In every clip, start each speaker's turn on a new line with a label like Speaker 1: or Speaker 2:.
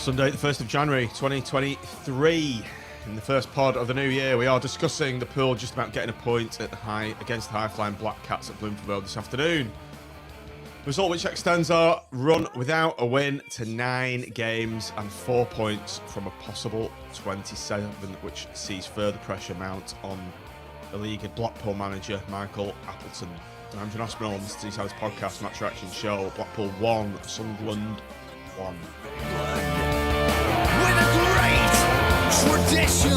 Speaker 1: Sunday, the 1st of January 2023. In the first pod of the new year, we are discussing the Pool just about getting a point against the high-flying Black Cats at Bloomfield Road this afternoon. Result which extends our run without a win to 9 games and 4 points from a possible 27, which sees further pressure mount on the league and Blackpool manager Michael Appleton. I'm John Aspinall on the Seaside's podcast match reaction show. Blackpool 1, Sunderland 1.
Speaker 2: With a great tradition.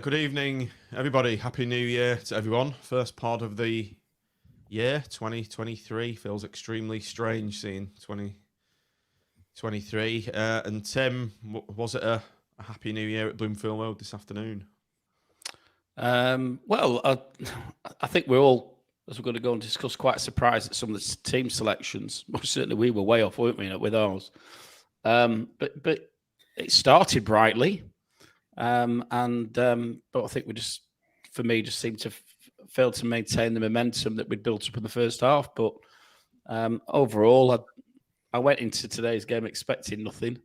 Speaker 1: Good evening, everybody. Happy New Year to everyone. First pod of the year, 2023. Feels extremely strange seeing 2023. And Tim, was it a Happy New Year at Bloomfield Road this afternoon?
Speaker 3: Well, I think we're all, as we're going to go and discuss, quite surprised at some of the team selections. Most certainly we were way off, weren't we, with ours? But it started brightly. But I think we just seemed to fail to maintain the momentum that we'd built up in the first half. But overall, I went into today's game expecting nothing,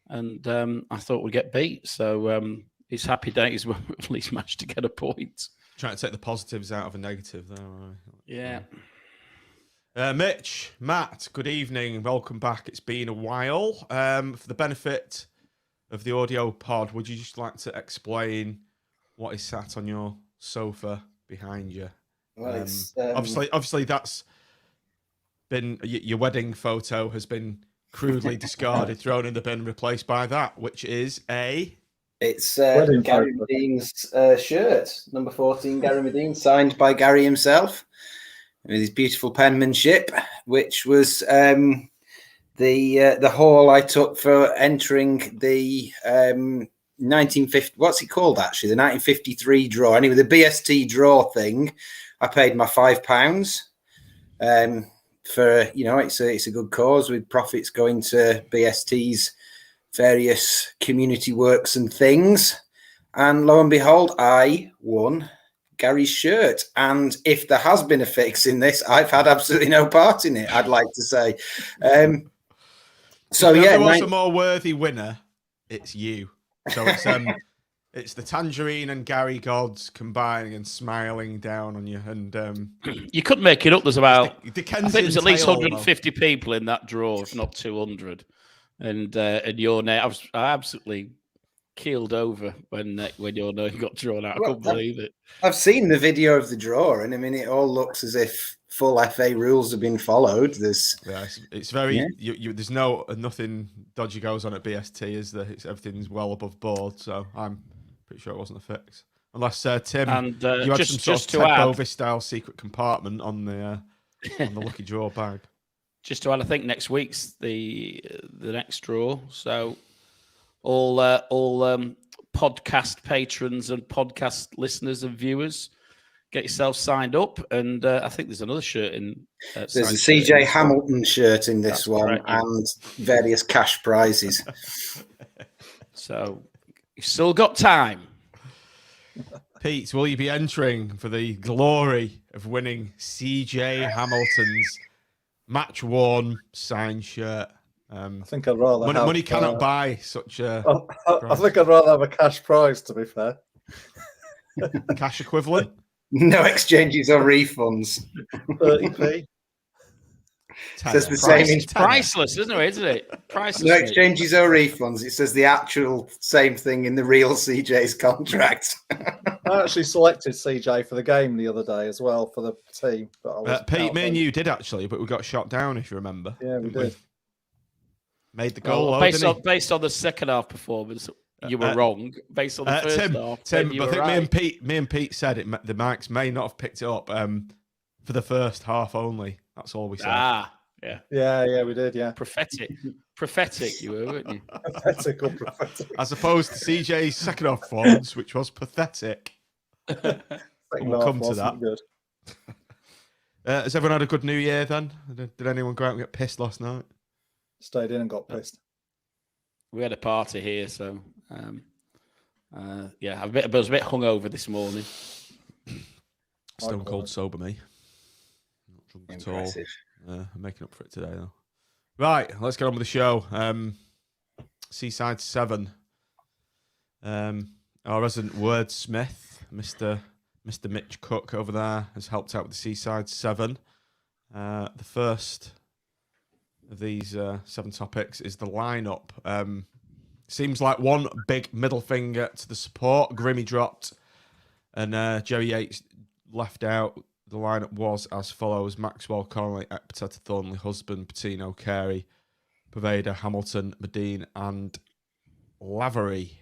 Speaker 3: and I thought we'd get beat. So it's happy days when we at least managed to get a point.
Speaker 1: Trying to take the positives out of a negative there. Right?
Speaker 3: Yeah.
Speaker 1: Mitch, Matt, good evening. Welcome back. It's been a while. For the benefit of the audio pod, would you just like to explain what is sat on your sofa behind you?
Speaker 4: Well,
Speaker 1: obviously that's been your wedding photo has been crudely discarded, thrown in the bin, replaced by that, which is
Speaker 4: it's Gary Madine's shirt, number 14, Gary Madine, signed by Gary himself with his beautiful penmanship, which was the haul I took for entering the 1950. What's it called actually? The 1953 draw. Anyway, the BST draw thing. I paid my £5 for it's a good cause with profits going to BST's various community works and things. And lo and behold, I won Gary's shirt. And if there has been a fix in this, I've had absolutely no part in it, I'd like to say.
Speaker 1: So if there was a more worthy winner, it's you. So it's the Tangerine and Gary gods combining and smiling down on you. And
Speaker 3: you couldn't make it up. There's about I think there's at least 150 people in that draw, if not 200. And your name, I absolutely keeled over when your name got drawn out. I couldn't believe it.
Speaker 4: I've seen the video of the draw, and I mean, it all looks as if full FA rules have been followed.
Speaker 1: It's very there's nothing dodgy goes on at BST, is there? Everything's well above board, so I'm pretty sure it wasn't a fix, unless Tim
Speaker 3: and
Speaker 1: you had some sort of Ted Bovey style secret compartment on the lucky draw bag.
Speaker 3: Just to add, I think next week's the next draw, so all podcast patrons and podcast listeners and viewers, get yourself signed up, and I think there's another shirt in.
Speaker 4: There's a CJ Hamilton shirt in this one, correct, and various cash prizes.
Speaker 3: So you've still got time.
Speaker 1: Pete, will you be entering for the glory of winning CJ Hamilton's match-worn signed shirt?
Speaker 5: I think I'd rather
Speaker 1: money cannot buy such a.
Speaker 5: I think I'd rather have a cash prize, to be fair.
Speaker 1: Cash equivalent.
Speaker 4: No exchanges or refunds.
Speaker 5: 30p.
Speaker 4: Says the same.
Speaker 3: It's priceless, isn't it? Priceless.
Speaker 4: No exchanges or refunds. It says the actual same thing in the real CJ's contract.
Speaker 5: I actually selected CJ for the game the other day as well for the team. But
Speaker 1: Pete, me and you did actually, but we got shot down, if you remember.
Speaker 5: Yeah, we did.
Speaker 1: Made the goal.
Speaker 3: Based on the second half performance, you were wrong. Based on the first half,
Speaker 1: Tim, I think
Speaker 3: right.
Speaker 1: me and Pete said it. The mics may not have picked it up for the first half only. That's all we said.
Speaker 5: Yeah, we did. Yeah,
Speaker 3: prophetic, you were, weren't you?
Speaker 5: Prophetic.
Speaker 1: As opposed to CJ's second half performance, which was pathetic. We'll come to that.
Speaker 5: Good.
Speaker 1: Has everyone had a good New Year then? Did anyone go out and get pissed last night?
Speaker 5: Stayed in and got pissed.
Speaker 3: We had a party here, so Yeah, I was a bit hungover this morning.
Speaker 1: Stone cold sober, me. Not drunk
Speaker 4: Impressive.
Speaker 1: at all. I'm making up for it today, though. Right, let's get on with the show. Seaside 7. Our resident wordsmith, Mr. Mitch Cook over there, has helped out with the Seaside 7. The first of these 7 topics is the lineup. Seems like one big middle finger to the support. Grimmy dropped and Jerry Yates left out. The lineup was as follows: Maxwell, Connolly, Epiteta, Thornley, Husband, Patino, Carey, Poveda, Hamilton, Madine, and Lavery.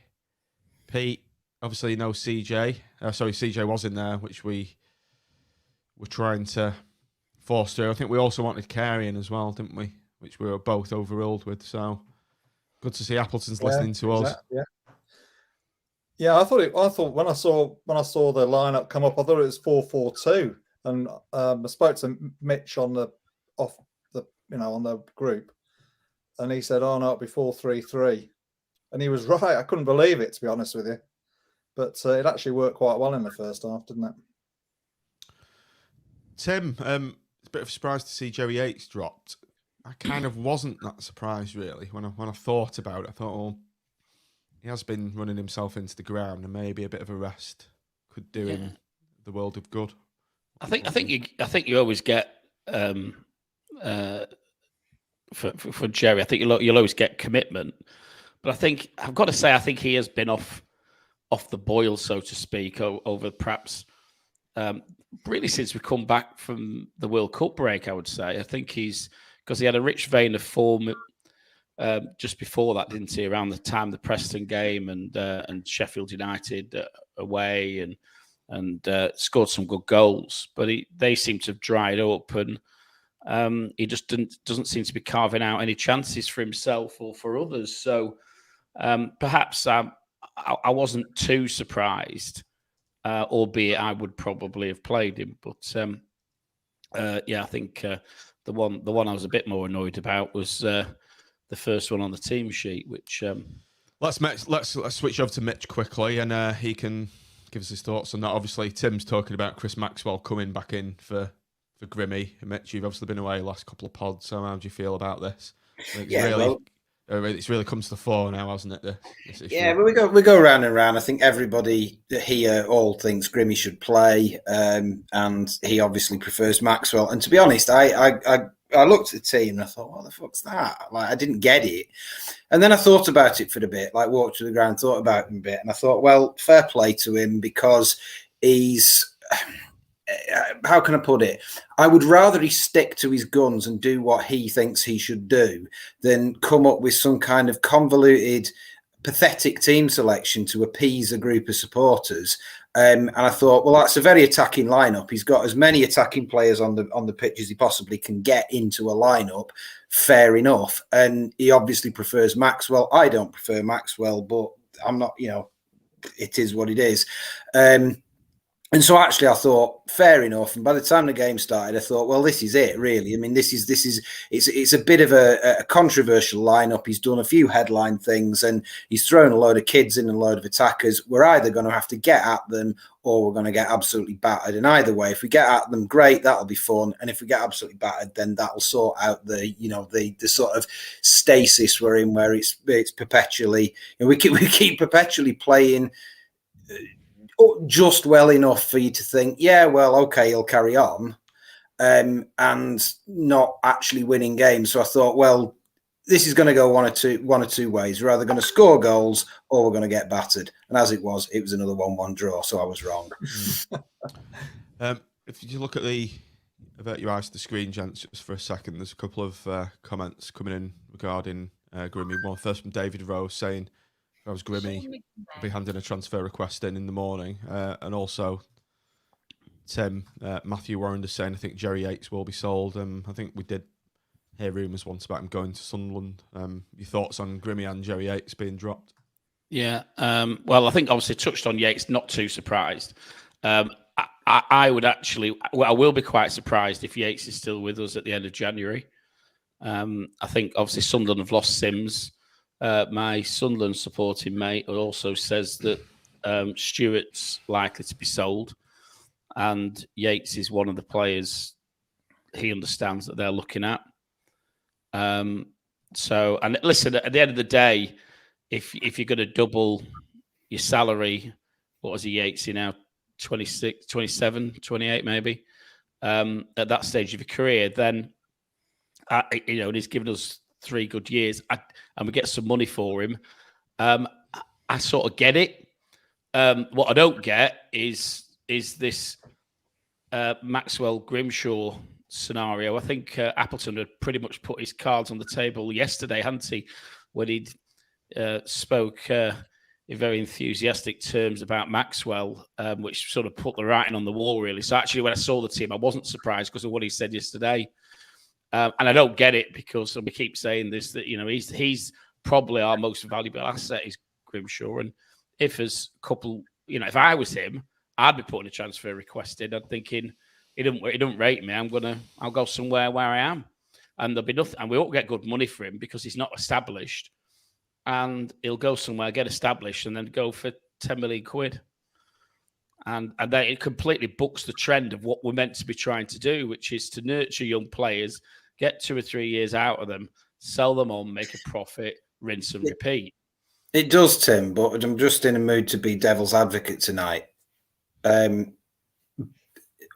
Speaker 1: Pete, obviously no CJ. CJ was in there, which we were trying to force through. I think we also wanted Carey in as well, didn't we? Which we were both overruled with. So good to see Appleton's listening to us.
Speaker 5: Yeah, I thought when I saw the lineup come up, I thought it was 4-4-2, and I spoke to Mitch on the group, and he said, "Oh no, it'll be 4-3-3," and he was right. I couldn't believe it, to be honest with you, but it actually worked quite well in the first half, didn't it?
Speaker 1: Tim, it's a bit of a surprise to see Jerry Yates dropped. I kind of wasn't that surprised, really. When I thought about it, I thought, well, he has been running himself into the ground, and maybe a bit of a rest could do him the world of good.
Speaker 3: I think you always get for Jerry. I think you'll always get commitment, but I think I've got to say I think he has been off the boil, so to speak, over perhaps really since we come back from the World Cup break. I would say I think because he had a rich vein of form just before that, didn't he? Around the time the Preston game and Sheffield United away and scored some good goals, but they seem to have dried up, and he just doesn't seem to be carving out any chances for himself or for others. So perhaps I wasn't too surprised, albeit I would probably have played him. But I think the one I was a bit more annoyed about was the first one on the team sheet, which
Speaker 1: let's switch over to Mitch quickly, and he can give us his thoughts on that. Obviously, Tim's talking about Chris Maxwell coming back in for Grimmy. Mitch, you've obviously been away the last couple of pods, so how do you feel about this? It's really come to the fore now, hasn't it? This issue?
Speaker 4: Yeah, but we go round and round. I think everybody here all thinks Grimmy should play, and he obviously prefers Maxwell. And to be honest, I looked at the team and I thought, what the fuck's that? Like, I didn't get it. And then I thought about it for a bit, like walked to the ground, thought about him a bit, and I thought, well, fair play to him, because he's, how can I put it? I would rather he stick to his guns and do what he thinks he should do than come up with some kind of convoluted, pathetic team selection to appease a group of supporters. And I thought, well, that's a very attacking lineup. He's got as many attacking players on the pitch as he possibly can get into a lineup. Fair enough. And he obviously prefers Maxwell. I don't prefer Maxwell, but I'm not, it is what it is. And so actually I thought, fair enough. And by the time the game started, I thought, well, this is it, really. I mean, it's a bit of a controversial lineup. He's done a few headline things and he's thrown a load of kids in and a load of attackers. We're either going to have to get at them or we're going to get absolutely battered. And either way, if we get at them, great, that'll be fun. And if we get absolutely battered, then that'll sort out the sort of stasis we're in, where it's perpetually, we keep perpetually playing just well enough for you to think, yeah, well, okay, he'll carry on, and not actually winning games. So I thought, well, this is going to go one or two ways. We're either going to score goals or we're going to get battered. And as it was another 1-1 draw. So I was wrong.
Speaker 1: If you look at avert your eyes to the screen, gents, just for a second, there's a couple of comments coming in regarding Grimmy. One first from David Rose saying, if I was Grimmy, I'd be handing a transfer request in the morning. And also, Tim, Matthew Warren is saying, I think Jerry Yates will be sold. I think we did hear rumours once about him going to Sunderland. Your thoughts on Grimmy and Jerry Yates being dropped?
Speaker 3: Yeah, well, I think obviously touched on Yates, not too surprised. I would actually, I will be quite surprised if Yates is still with us at the end of January. I think obviously Sunderland have lost Sims. My Sunderland supporting mate also says that Stewart's likely to be sold, and Yates is one of the players he understands that they're looking at. So, and listen, at the end of the day, if you're going to double your salary, what was he, Yates, now 26, 27, 28 maybe, at that stage of your career, then, and he's given us 3 good years, and we get some money for him. I sort of get it. What I don't get is this Maxwell Grimshaw scenario. I think Appleton had pretty much put his cards on the table yesterday, hadn't he, when he'd spoke in very enthusiastic terms about Maxwell, which sort of put the writing on the wall, really. So actually, when I saw the team, I wasn't surprised because of what he said yesterday. And I don't get it because we keep saying this, that, he's probably our most valuable asset is Grimshaw. And if there's a couple, if I was him, I'd be putting a transfer request in. I'm thinking, he don't rate me. I'll go somewhere where I am. And there'll be nothing, and we won't get good money for him because he's not established. And he'll go somewhere, get established, and then go for 10 million quid. And then it completely bucks the trend of what we're meant to be trying to do, which is to nurture young players, get 2 or 3 years out of them, sell them on, make a profit, rinse and repeat.
Speaker 4: It does, Tim, but I'm just in a mood to be devil's advocate tonight.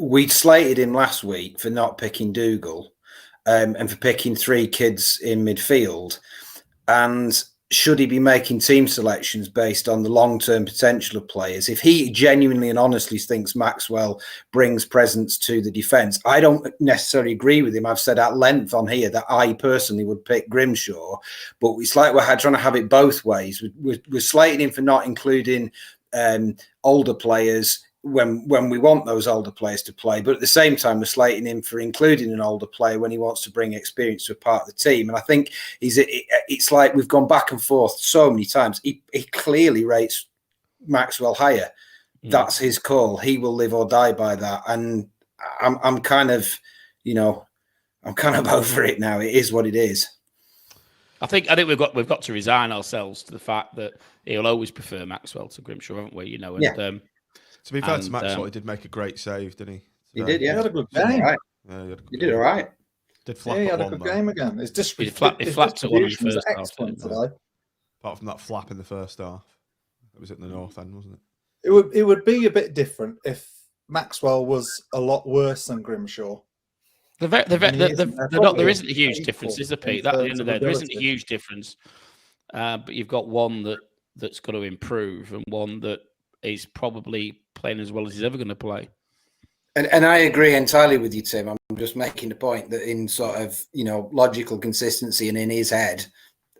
Speaker 4: We slated him last week for not picking Dougal and for picking 3 kids in midfield. And should he be making team selections based on the long-term potential of players? If he genuinely and honestly thinks Maxwell brings presence to the defence, I don't necessarily agree with him. I've said at length on here that I personally would pick Grimshaw, but it's like we're trying to have it both ways. We're slating him for not including older players when we want those older players to play, but at the same time we're slating him for including an older player when he wants to bring experience to a part of the team. And I think it's like we've gone back and forth so many times. He clearly rates Maxwell higher. That's his call. He will live or die by that. And I'm kind of over it now. It is what it is.
Speaker 3: I think we've got to resign ourselves to the fact that he'll always prefer Maxwell to Grimshaw, haven't we? And,
Speaker 4: yeah.
Speaker 1: To be fair to Maxwell, he did make a great save, didn't he?
Speaker 4: He did, yeah.
Speaker 5: He had a good game.
Speaker 4: Right.
Speaker 1: Yeah,
Speaker 4: he did all right.
Speaker 1: Did flap
Speaker 5: he had
Speaker 1: at
Speaker 5: a good
Speaker 1: one,
Speaker 5: game again. His
Speaker 3: he flapped at one in the first half.
Speaker 5: Today.
Speaker 1: Apart from that flap in the first half. It was at the north end, wasn't it?
Speaker 5: It would be a bit different if Maxwell was a lot worse than Grimshaw.
Speaker 3: There isn't a huge difference, is there, Pete? At the end of the day, there isn't a huge difference. But you've got one that's got to improve and one that is probably playing as well as he's ever going to play.
Speaker 4: And I agree entirely with you, Tim. I'm just making the point that in sort of, logical consistency and in his head,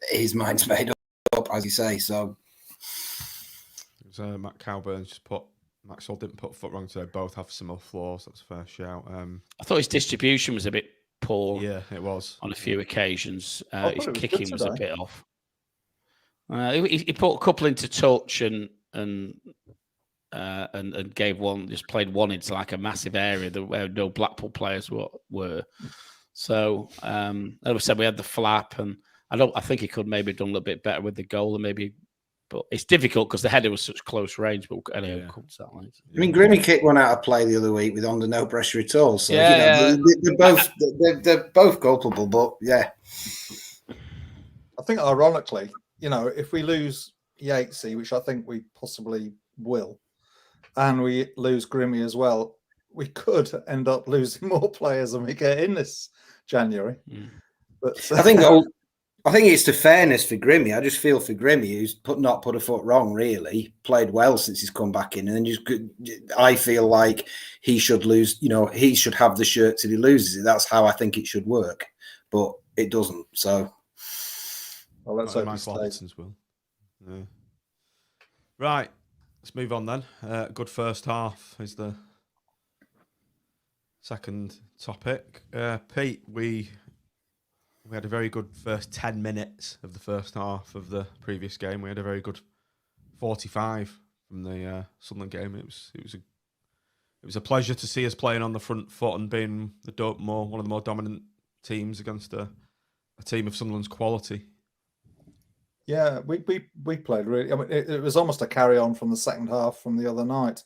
Speaker 4: his mind's made up, as you say. So
Speaker 1: it was, Matt Cowburn just put Maxwell didn't put foot wrong today. Both have similar flaws. That's a fair shout.
Speaker 3: I thought his distribution was a bit poor.
Speaker 1: Yeah, it was
Speaker 3: on a few occasions. His kicking was a bit off. He put a couple into touch and gave one, just played one into like a massive area where no Blackpool players were. So as I said, we had the flap, and I think he could maybe have done a little bit better with the goal, and maybe. But it's difficult because the header was such close range. But anyway,
Speaker 4: I mean, Grimmy kicked one out of play the other week with under no pressure at all. So they're both culpable. But yeah,
Speaker 5: I think ironically, if we lose Yatesy, which I think we possibly will, and we lose Grimmy as well, we could end up losing more players than we get in this January. But
Speaker 4: I think it's the fairness for Grimmy. I just feel for Grimmy, who's not put a foot wrong, really. Played well since he's come back in. And then I feel like he should lose, he should have the shirt till he loses it. That's how I think it should work. But it doesn't. So.
Speaker 5: Well, let's hope
Speaker 1: Michael Appleton's will. Yeah. Right. Let's move on then. Good first half is the second topic. Pete, we had a very good first 10 minutes of the first half of the previous game. We had a very good 45 from the Sunderland game. It was a pleasure to see us playing on the front foot and being one of the more dominant teams against a team of Sunderland's quality.
Speaker 5: Yeah, we played really. I mean, it was almost a carry on from the second half from the other night.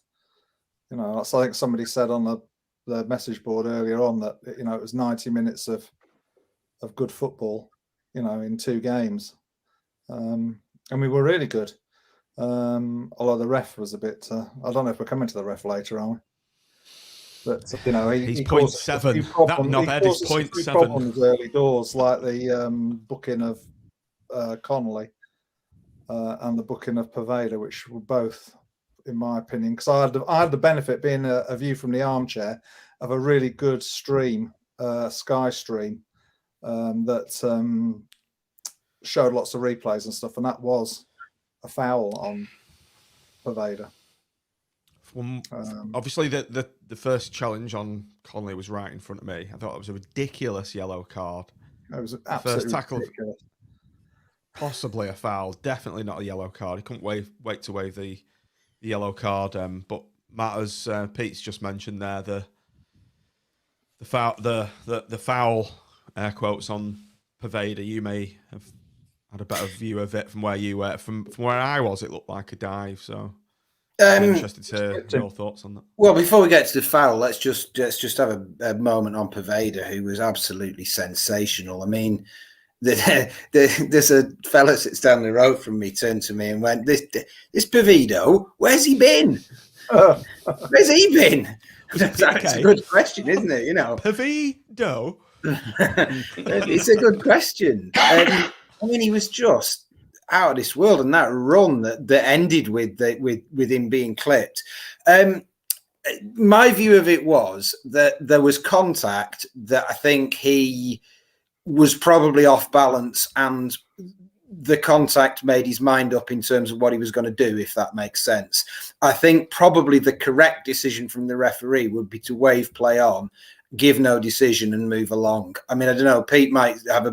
Speaker 5: You know, I think somebody said on the message board earlier on that it was 90 minutes of good football. In 2 games, and we were really good. Although the ref was a bit. I don't know if we're coming to the ref later, are we? But
Speaker 1: he's
Speaker 5: he
Speaker 1: 0.7. That knobhead is 0.7.
Speaker 5: problems early doors, like the booking of Connolly and the booking of Poveda, which were both, in my opinion, because I had the benefit, being a view from the armchair, of a really good stream, Sky stream, that showed lots of replays and stuff, and that was a foul on Poveda.
Speaker 1: Obviously, the first challenge on Conley was right in front of me. I thought it was a ridiculous yellow card.
Speaker 5: It was absolutely
Speaker 1: first tackle,
Speaker 5: ridiculous.
Speaker 1: Possibly a foul. Definitely not a yellow card. He couldn't wait to wave the yellow card. But matters. Pete's just mentioned there the foul air quotes on Poveda. You may have had a better view of it from where you were. From where I was, it looked like a dive. So. I'm interested to hear your thoughts on that.
Speaker 4: Well, before we get to the foul, let's just have a moment on Poveda, who was absolutely sensational. I mean, there's a fella sits down the road from me, turned to me and went, "This Poveda, where's he been? Where's he been?" That's a good question, isn't it?
Speaker 1: Poveda.
Speaker 4: It's a good question. I mean, he was just out of this world, and that run that ended with him being clipped. My view of it was that there was contact that I think he was probably off balance, and the contact made his mind up in terms of what he was going to do, if that makes sense. I think probably the correct decision from the referee would be to wave play on, give no decision, and move along. I mean, I don't know. Pete might have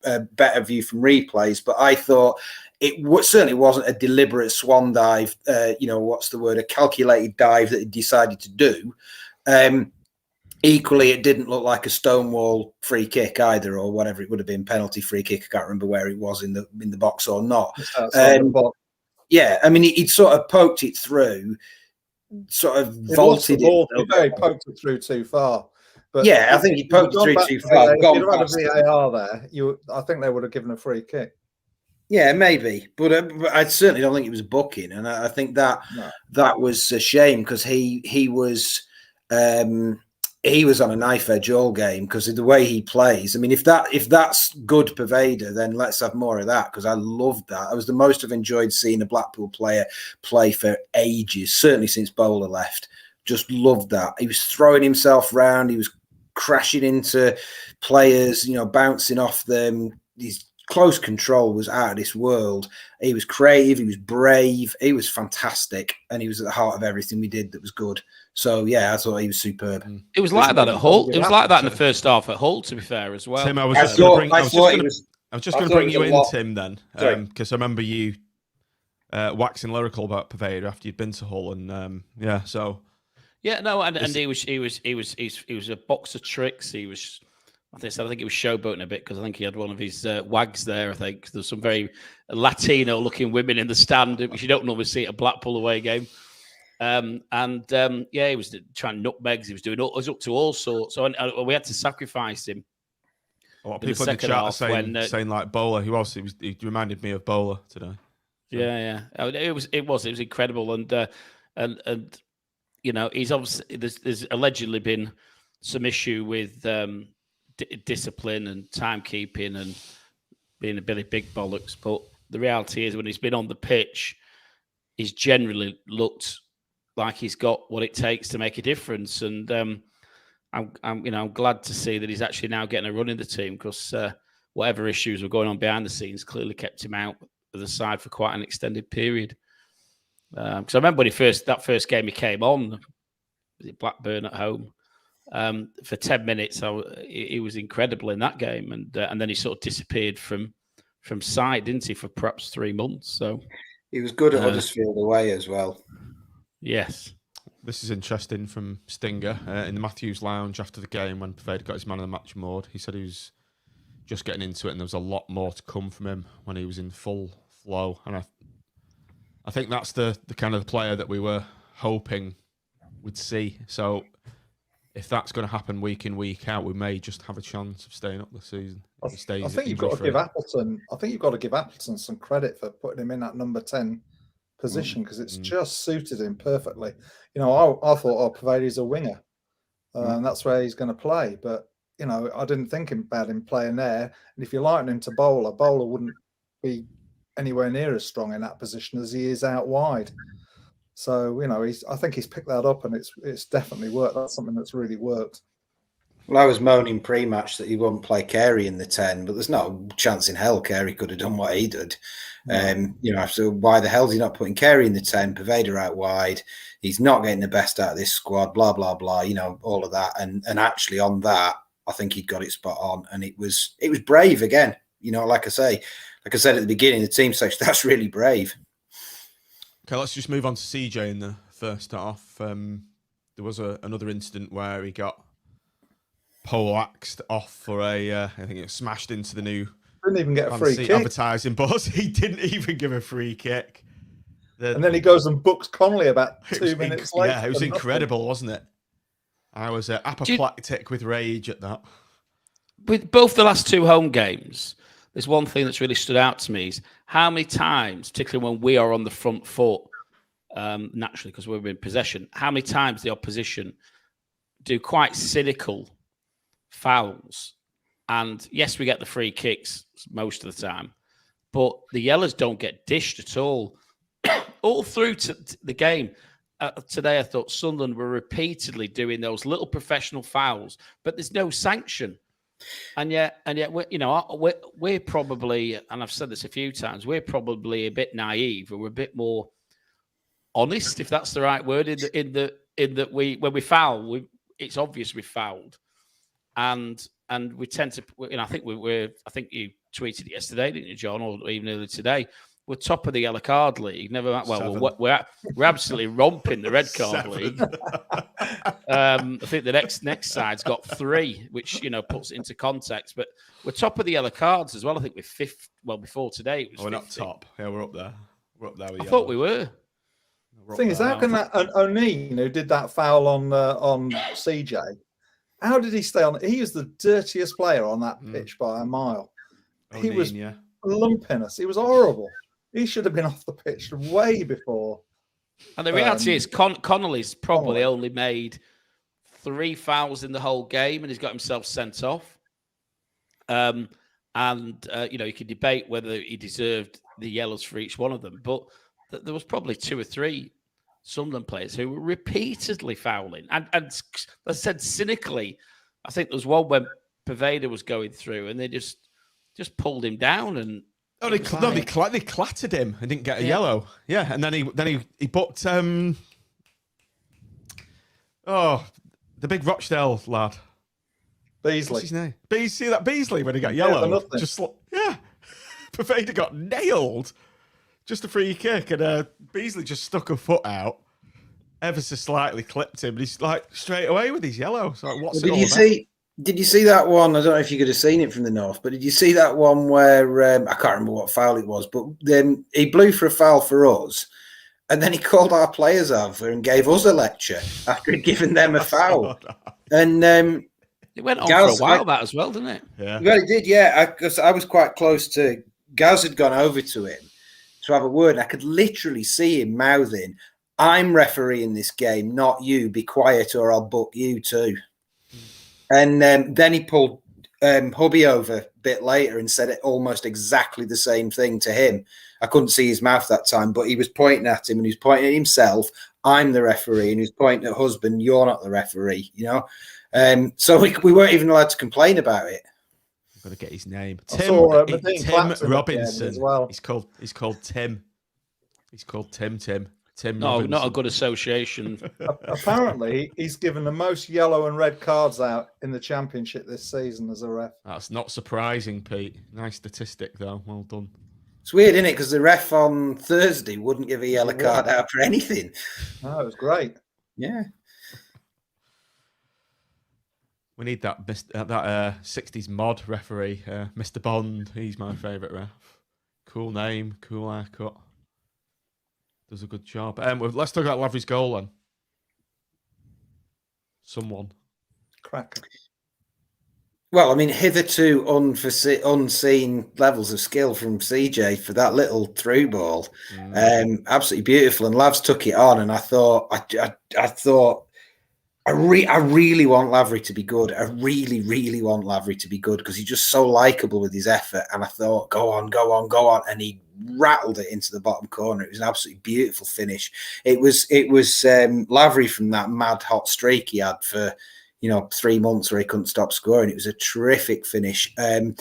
Speaker 4: a better view from replays, but I thought it certainly wasn't a deliberate swan dive. A calculated dive that he decided to do. Equally, it didn't look like a stonewall free kick either, or whatever it would have been, penalty free kick. I can't remember where it was in the box or not. Yeah, I mean, he'd sort of poked it through, sort of vaulted it.
Speaker 5: He poked it through too far. But
Speaker 4: yeah, I think he poked it through too far.
Speaker 5: If you'd had a VAR there, I think they would have given a free kick.
Speaker 4: Yeah, maybe, but I certainly don't think it was booking, and I think that was a shame, because he was on a knife edge all game because of the way he plays. I mean, if that's good Poveda, then let's have more of that, because I loved that. I was the most I've enjoyed seeing a Blackpool player play for ages, certainly since Bowler left. Just loved that. He was throwing himself around. He was crashing into players, bouncing off them. His close control was out of this world. He was creative. He was brave. He was fantastic. And he was at the heart of everything we did that was good. So, yeah, I thought he was superb.
Speaker 3: It was like that at Hull. It was like that in the first half at Hull, to be fair, as well.
Speaker 1: Tim, I was just going to bring you in, Tim, then, because I remember you waxing lyrical about Poveda after you'd been to Hull, and and he was a box of tricks. He was, I think he was showboating a bit, because I think he had one of his wags there. I think there's some very Latino-looking women in the stand, which you don't normally see at a Blackpool away game. He was trying nutmegs. He was up to all sorts. So we had to sacrifice him. A lot of people in the chat are saying like Bowler. He reminded me of Bowler today. So.
Speaker 3: Yeah. It was incredible, and he's obviously there's allegedly been some issue with discipline and timekeeping and being a Billy Big Bollocks. But the reality is, when he's been on the pitch, he's generally looked like he's got what it takes to make a difference. And I'm glad to see that he's actually now getting a run in the team, because whatever issues were going on behind the scenes clearly kept him out of the side for quite an extended period. Because I remember when that first game he came on, was it Blackburn at home? For 10 minutes, he was incredible in that game, and then he sort of disappeared from sight, didn't he, for perhaps 3 months? So
Speaker 4: he was good at Huddersfield away as well.
Speaker 3: Yes.
Speaker 1: This is interesting from Stinger in the Matthews Lounge after the game when Poveda got his man of the match award. He said he was just getting into it, and there was a lot more to come from him when he was in full flow. And I think that's the kind of the player that we were hoping we'd see. So if that's going to happen week in, week out, we may just have a chance of staying up this season.
Speaker 5: I think you've got to give Appleton. I think you've got to give Appleton some credit for putting him in that number 10 position, because it's just suited him perfectly. You know, I thought, Poveda a winger, and that's where he's going to play. But you know, I didn't think about him playing there. And if you liken him to Bowler wouldn't be anywhere near as strong in that position as he is out wide. So, you know, I think he's picked that up, and it's definitely worked. That's something that's really worked.
Speaker 4: Well, I was moaning pre-match that he wouldn't play Carey in the 10, but there's no chance in hell Carey could have done what he did. You know, so why the hell is he not putting Carey in the 10, Poveda out wide? He's not getting the best out of this squad, blah, blah, blah, you know, all of that. And actually on that, I think he'd got it spot on. And it was brave again. You know, like I said at the beginning, the team section, that's really brave.
Speaker 1: Okay, let's just move on to CJ in the first half. There was another incident where he got poleaxed off for I think it was smashed into the new
Speaker 5: Didn't even get a free kick.
Speaker 1: advertising buzz. He didn't even give a free kick.
Speaker 5: And then he goes and books Connolly about 2 minutes later.
Speaker 1: Yeah, it was incredible, wasn't it? I was apoplectic with rage at that.
Speaker 3: With both the last two home games, there's one thing that's really stood out to me is how many times, particularly when we are on the front foot, naturally because we're in possession, how many times the opposition do quite cynical fouls. And yes, we get the free kicks most of the time, but the yellows don't get dished at all. All through to the game. Today, I thought Sunderland were repeatedly doing those little professional fouls, but there's no sanction. And yet, we're probably, and I've said this a few times, we're probably a bit naive, or we're a bit more honest, if that's the right word. In that when we foul, it's obvious we fouled, and we tend to, I think you tweeted it yesterday, didn't you, John, or even earlier today? We're top of the yellow card league. We're absolutely romping the red card league. I think the next side's got 3, which puts it into context. But we're top of the yellow cards as well. I think we're 5th. Well, before today, it was.
Speaker 1: We're not top. Yeah, we're up there. We're up there.
Speaker 3: I thought we were.
Speaker 5: The thing is, how can that O'Neill, who did that foul on CJ, how did he stay on? He was the dirtiest player on that pitch by a mile. He was lumping us. He was horrible. He should have been off the pitch way before.
Speaker 3: And the reality is, Connolly's probably only made 3 fouls in the whole game, and he's got himself sent off. You could debate whether he deserved the yellows for each one of them, but there was probably 2 or 3 Sunderland players who were repeatedly fouling. And as I said, cynically, I think there was one when Poveda was going through, and they just pulled him down and.
Speaker 1: They clattered him and didn't get a yellow. Yeah, and then he booked the big Rochdale lad.
Speaker 5: Beasley.
Speaker 1: What's his name? See that Beasley when he got yellow? Poveda got nailed. Just a free kick, and Beasley just stuck a foot out, ever so slightly clipped him, and he's like straight away with his yellow. So what's it all about?
Speaker 4: Did you see that one? I don't know if you could have seen it from the north, but did you see that one where I can't remember what foul it was, but then he blew for a foul for us, and then he called our players over and gave us a lecture after he'd given them a foul. And
Speaker 3: it went on for a while, that as well, didn't it?
Speaker 4: Yeah, well, it did. Yeah, because I was quite close to Gaz had gone over to him to have a word. I could literally see him mouthing, "I'm refereeing this game, not you. Be quiet, or I'll book you too." And then he pulled Hubby over a bit later and said it almost exactly the same thing to him. I couldn't see his mouth that time, but he was pointing at him and he was pointing at himself. I'm the referee, and he was pointing at husband. You're not the referee, So we weren't even allowed to complain about it.
Speaker 1: I've got to get his name.
Speaker 5: Tim
Speaker 1: Robinson.
Speaker 5: As well.
Speaker 1: He's called Tim. He's called Tim.
Speaker 3: No,
Speaker 1: Robinson.
Speaker 3: Not a good association.
Speaker 5: Apparently, he's given the most yellow and red cards out in the Championship this season as a ref.
Speaker 1: That's not surprising, Pete. Nice statistic, though. Well done.
Speaker 4: It's weird, isn't it? Because the ref on Thursday wouldn't give a yellow card out for anything.
Speaker 5: Oh, it was great.
Speaker 4: Yeah.
Speaker 1: We need that 60s mod referee, Mr. Bond. He's my favourite ref. Cool name, cool haircut. Does a good job. Let's talk about Lavery's goal then. Someone.
Speaker 5: Cracker.
Speaker 4: Well, I mean, hitherto unseen levels of skill from CJ for that little through ball. Absolutely beautiful. And Lavs took it on, and I thought, I really want Lavery to be good. I really, really want Lavery to be good because he's just so likable with his effort. And I thought, go on. And he rattled it into the bottom corner. It was an absolutely beautiful finish. It was Lavery from that mad hot streak he had for 3 months where he couldn't stop scoring. It was a terrific finish. And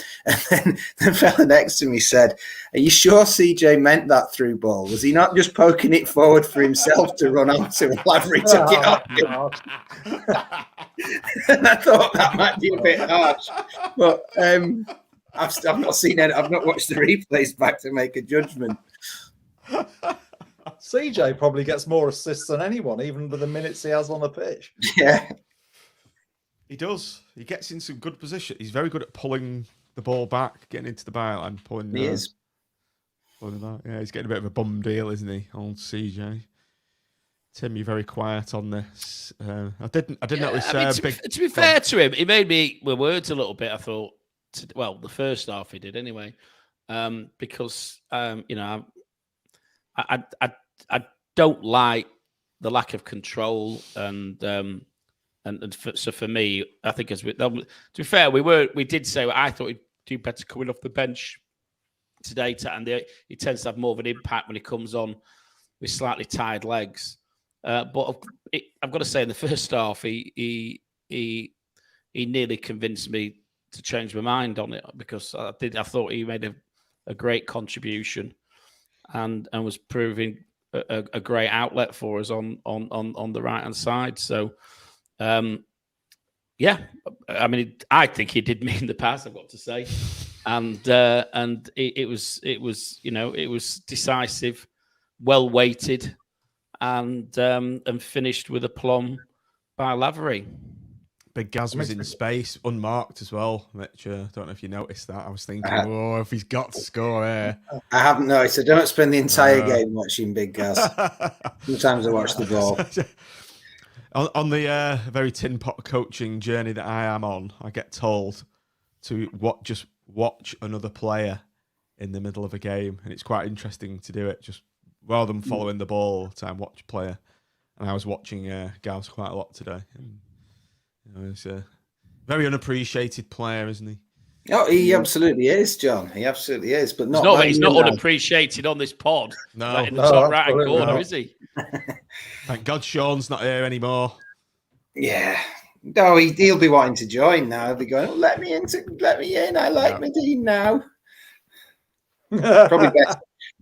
Speaker 4: then the fella next to me said, "Are you sure CJ meant that through ball? Was he not just poking it forward for himself to run onto and Lavery took it off him?" And I thought that might be a bit harsh. But I've not seen it. I've not watched the replays back to make a judgment.
Speaker 5: CJ probably gets more assists than anyone, even with the minutes he has on the pitch.
Speaker 4: Yeah.
Speaker 1: He does. He gets in some good position. He's very good at pulling the ball back, getting into the byline, pulling.
Speaker 4: He is.
Speaker 1: Pulling that. Yeah, he's getting a bit of a bum deal, isn't he, old CJ? Tim, you're very quiet on this. I didn't notice.
Speaker 3: To be fair to him, he made me eat my words a little bit. I thought, the first half he did anyway, because I don't like the lack of control so for me, I think to be fair, we did say I thought he'd do better coming off the bench today, and he tends to have more of an impact when he comes on with slightly tired legs. But I've got to say, in the first half, he nearly convinced me to change my mind on it because I thought he made a great contribution and was proving a great outlet for us on the right hand side. So. Yeah, I mean, I think he did mean the pass, I've got to say, and it was decisive, well weighted, and finished with aplomb by Lavery.
Speaker 1: Big Gaz was in space, unmarked as well, Mitch. Don't know if you noticed that. I was thinking, if he's got to score here.
Speaker 4: I haven't noticed. I don't spend the entire game watching Big Gaz. Sometimes I watch the ball.
Speaker 1: On the very tin pot coaching journey that I am on, I get told to just watch another player in the middle of a game, and it's quite interesting to do it. Just rather than following the ball all the time, watch a player. And I was watching Gaz quite a lot today. And, he's a very unappreciated player, isn't he?
Speaker 4: Oh, he absolutely is, John. He absolutely is, but
Speaker 3: he's not unappreciated on this pod.
Speaker 1: No,
Speaker 3: in the top right corner, is he?
Speaker 1: Thank God Sean's not here anymore.
Speaker 4: Yeah. No, he'll be wanting to join now. He'll be going, let me in. I like Madine now.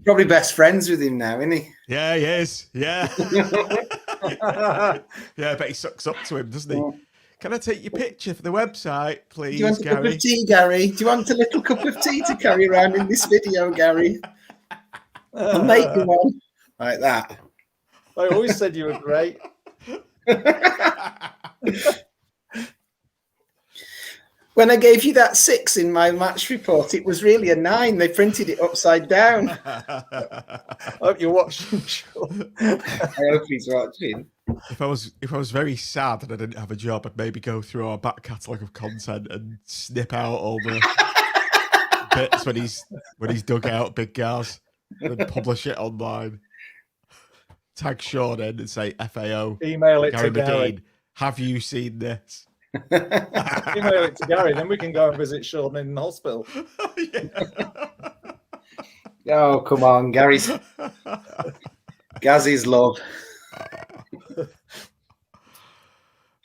Speaker 4: Probably best friends with him now, isn't he?
Speaker 1: Yeah, he is. Yeah. Yeah, I bet he sucks up to him, doesn't he? Can I take your picture for the website, please, Gary?
Speaker 4: Do you want a cup of tea, Gary? Do you want a little cup of tea to carry around in this video, Gary? I'll make you one. Like that.
Speaker 5: I always said you were great.
Speaker 4: When I gave you that 6 in my match report, it was really a 9. They printed it upside down.
Speaker 5: I hope you're watching, Sean.
Speaker 4: I hope he's watching.
Speaker 1: If I was very sad and I didn't have a job, I'd maybe go through our back catalogue of content and snip out all the bits when he's dug out Big Gaz and publish it online. Tag Sean in and say FAO.
Speaker 5: Email it
Speaker 1: Gary
Speaker 5: to
Speaker 1: Madine.
Speaker 5: Gary.
Speaker 1: Have you seen this?
Speaker 5: Email it to Gary, then we can go and visit Sean in hospital.
Speaker 4: Oh, come on, Gary's Gazzy's love.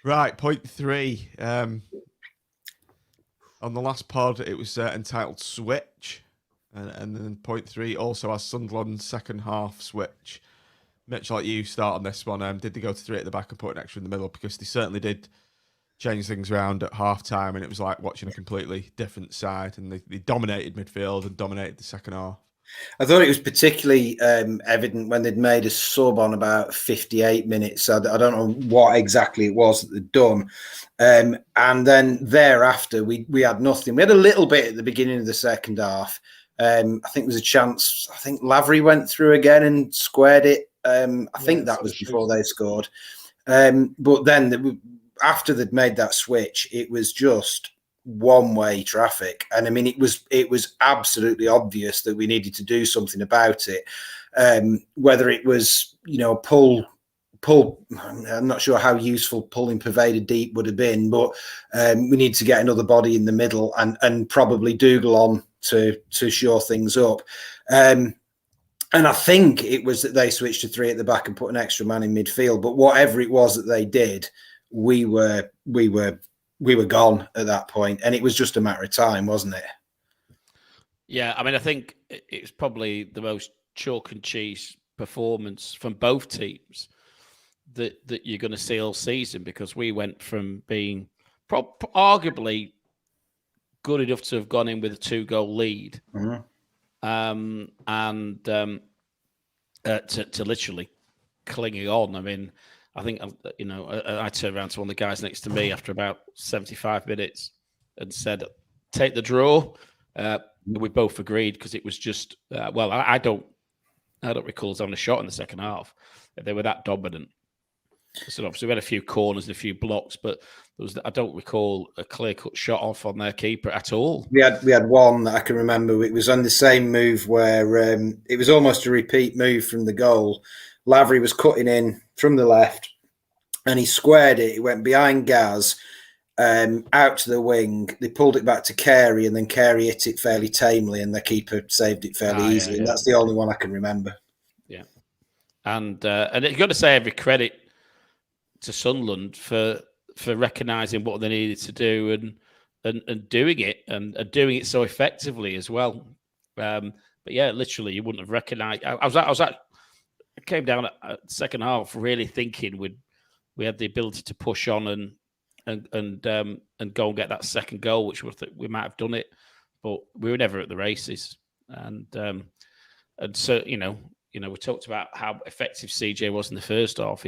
Speaker 1: Right, point 3. On the last pod, it was entitled Switch. And then point 3 also has Sunderland's second half switch. Mitch, like you, start on this one. Did they go to 3 at the back and put an extra in the middle? Because they certainly did change things around at half time, and it was like watching a completely different side. And they dominated midfield and dominated the second half.
Speaker 4: I thought it was particularly evident when they'd made a sub on about 58 minutes. I don't know what exactly it was that they'd done. And then thereafter, we had nothing. We had a little bit at the beginning of the second half. I think there was a chance. I think Lavery went through again and squared it. I think that was before they scored. But then after they'd made that switch, it was just one-way traffic, and I mean it was absolutely obvious that we needed to do something about it. Whether it was pull, I'm not sure how useful pulling Poveda deep would have been, but we need to get another body in the middle and probably Dougal on to shore things up. And I think it was that they switched to 3 at the back and put an extra man in midfield. But whatever it was that they did, we were gone at that point, and it was just a matter of time, wasn't it?
Speaker 3: Yeah, I mean, I think it's probably the most chalk and cheese performance from both teams that you're going to see all season, because we went from being arguably good enough to have gone in with a 2-goal lead, to literally clinging on. I mean, I think, I turned around to one of the guys next to me after about 75 minutes and said, take the draw. We both agreed, because it was just, I don't recall us having a shot in the second half. They were that dominant. So obviously we had a few corners and a few blocks, but I don't recall a clear-cut shot off on their keeper at all.
Speaker 4: We had one that I can remember. It was on the same move where it was almost a repeat move from the goal. Lavery was cutting in from the left, and he squared it. He went behind Gaz, out to the wing. They pulled it back to Carey, and then Carey hit it fairly tamely, and the keeper saved it fairly easily. Yeah. And that's the only one I can remember.
Speaker 3: Yeah, and you've got to say every credit to Sunderland for recognising what they needed to do and doing it and doing it so effectively as well. But yeah, literally, you wouldn't have recognised. I came down at second half really thinking we had the ability to push on and go and get that second goal, which we might have done it, but we were never at the races. And so we talked about how effective CJ was in the first half.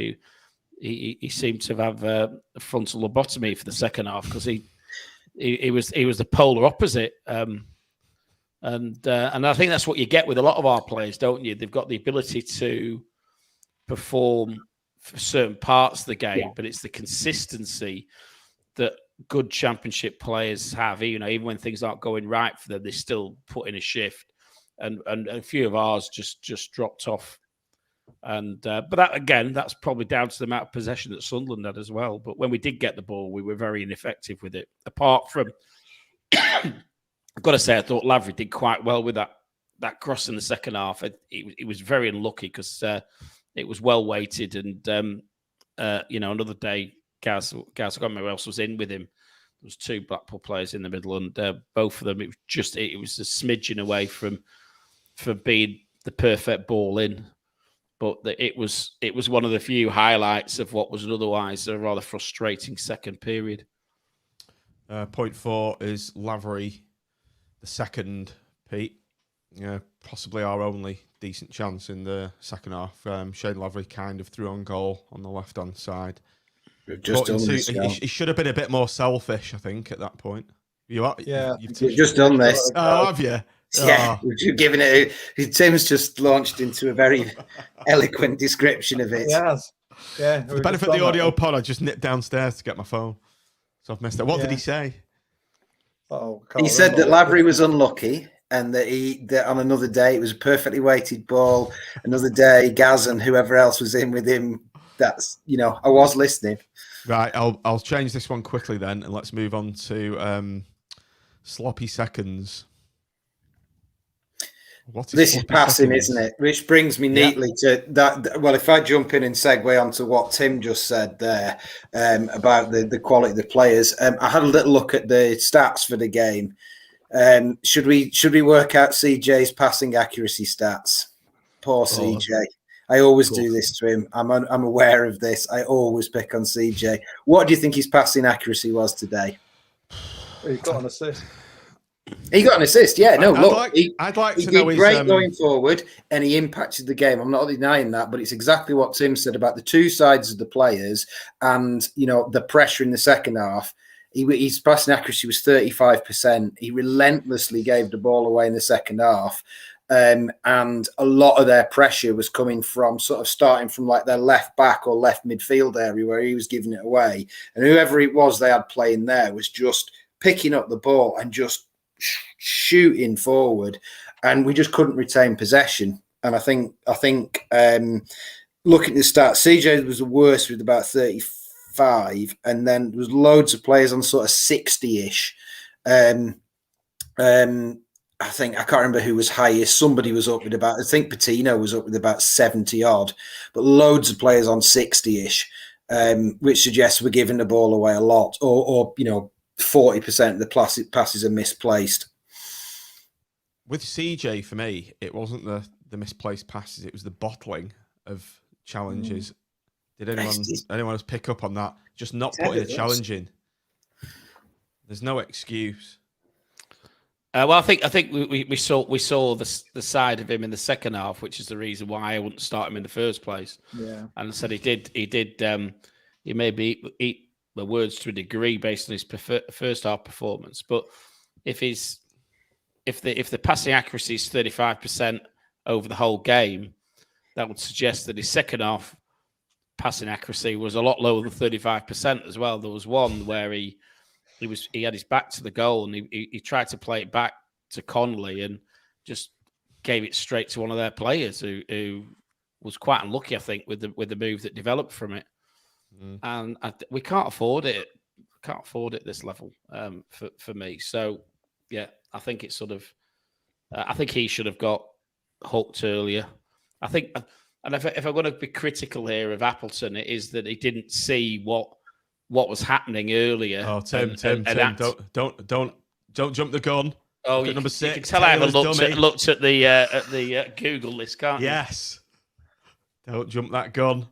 Speaker 3: He seemed to have a frontal lobotomy for the second half, because he was the polar opposite. And I think that's what you get with a lot of our players, don't you? They've got the ability to perform for certain parts of the game, but it's the consistency that good championship players have. Even when things aren't going right for them, they still put in a shift. And a few of ours just dropped off. And but that's probably down to the amount of possession that Sunderland had as well. But when we did get the ball, we were very ineffective with it. Apart from, I've got to say, I thought Lavery did quite well with that cross in the second half. It was very unlucky, because it was well weighted, and another day, Gaz, I can't remember who else was in with him. There was 2 Blackpool players in the middle, and both of them, it was a smidgen away from being the perfect ball in. But it was one of the few highlights of what was an otherwise a rather frustrating second period.
Speaker 1: Point 4 is Lavery, the second, Pete. Possibly our only decent chance in the second half. Shane Lavery kind of threw on goal on the left-hand side. He should have been a bit more selfish, I think, at that point. You've
Speaker 4: just done this.
Speaker 1: Oh, have you?
Speaker 4: Yeah, you're giving it. Tim's just launched into a very eloquent description of it.
Speaker 5: Yes. Yeah.
Speaker 1: For the benefit of the audio pod, I just nipped downstairs to get my phone, so I've missed it. What did he say?
Speaker 4: He said that Lavery was unlucky, and that on another day it was a perfectly weighted ball. Another day, Gaz and whoever else was in with him. That's I was listening.
Speaker 1: Right, I'll change this one quickly then, and let's move on to sloppy seconds.
Speaker 4: This is passing, isn't it? Which brings me neatly to that. Well, if I jump in and segue onto what Tim just said there about the quality of the players, I had a little look at the stats for the game. Should we work out CJ's passing accuracy stats? Poor CJ. I always do this to him. I'm aware of this. I always pick on CJ. What do you think his passing accuracy was today?
Speaker 5: He got an assist.
Speaker 4: He got an assist, yeah. No, look,
Speaker 1: I'd like
Speaker 4: he
Speaker 1: to
Speaker 4: did
Speaker 1: know his
Speaker 4: great going forward, and he impacted the game. I'm not denying that, but it's exactly what Tim said about the two sides of the players, and the pressure in the second half. His passing accuracy was 35%. He relentlessly gave the ball away in the second half, and a lot of their pressure was coming from sort of starting from like their left back or left midfield area where he was giving it away, and whoever it was they had playing there was just picking up the ball and just shooting forward, and we just couldn't retain possession. And I think looking at the stats, CJ was the worst with about 35, and then there was loads of players on sort of 60-ish. I think I can't remember who was highest. Somebody was up with about, I think Patino was up with about 70 odd, but loads of players on 60-ish, which suggests we're giving the ball away a lot, or 40% of the passes are misplaced.
Speaker 1: With CJ, for me, it wasn't the misplaced passes; it was the bottling of challenges. Did anyone else pick up on that? Just not putting a challenge in. There's no excuse.
Speaker 3: Well, I think we saw the side of him in the second half, which is the reason why I wouldn't start him in the first place. Yeah, and I said he did. He maybe eat the words to a degree based on his first half performance, but if the passing accuracy is 35% over the whole game, that would suggest that his second half passing accuracy was a lot lower than 35% as well. There was one where he had his back to the goal and he tried to play it back to Connolly and just gave it straight to one of their players who was quite unlucky, I think, with the move that developed from it. And we can't afford it. Can't afford it this level for me. So yeah, I think it's sort of. I think he should have got hooked earlier. I think, and if I'm going to be critical here of Appleton, it is that he didn't see what was happening earlier.
Speaker 1: Oh, Tim, don't jump the gun.
Speaker 3: Oh,
Speaker 1: number 6.
Speaker 3: You can tell I haven't looked at the Google list, can't you?
Speaker 1: Yes. Don't jump that gun.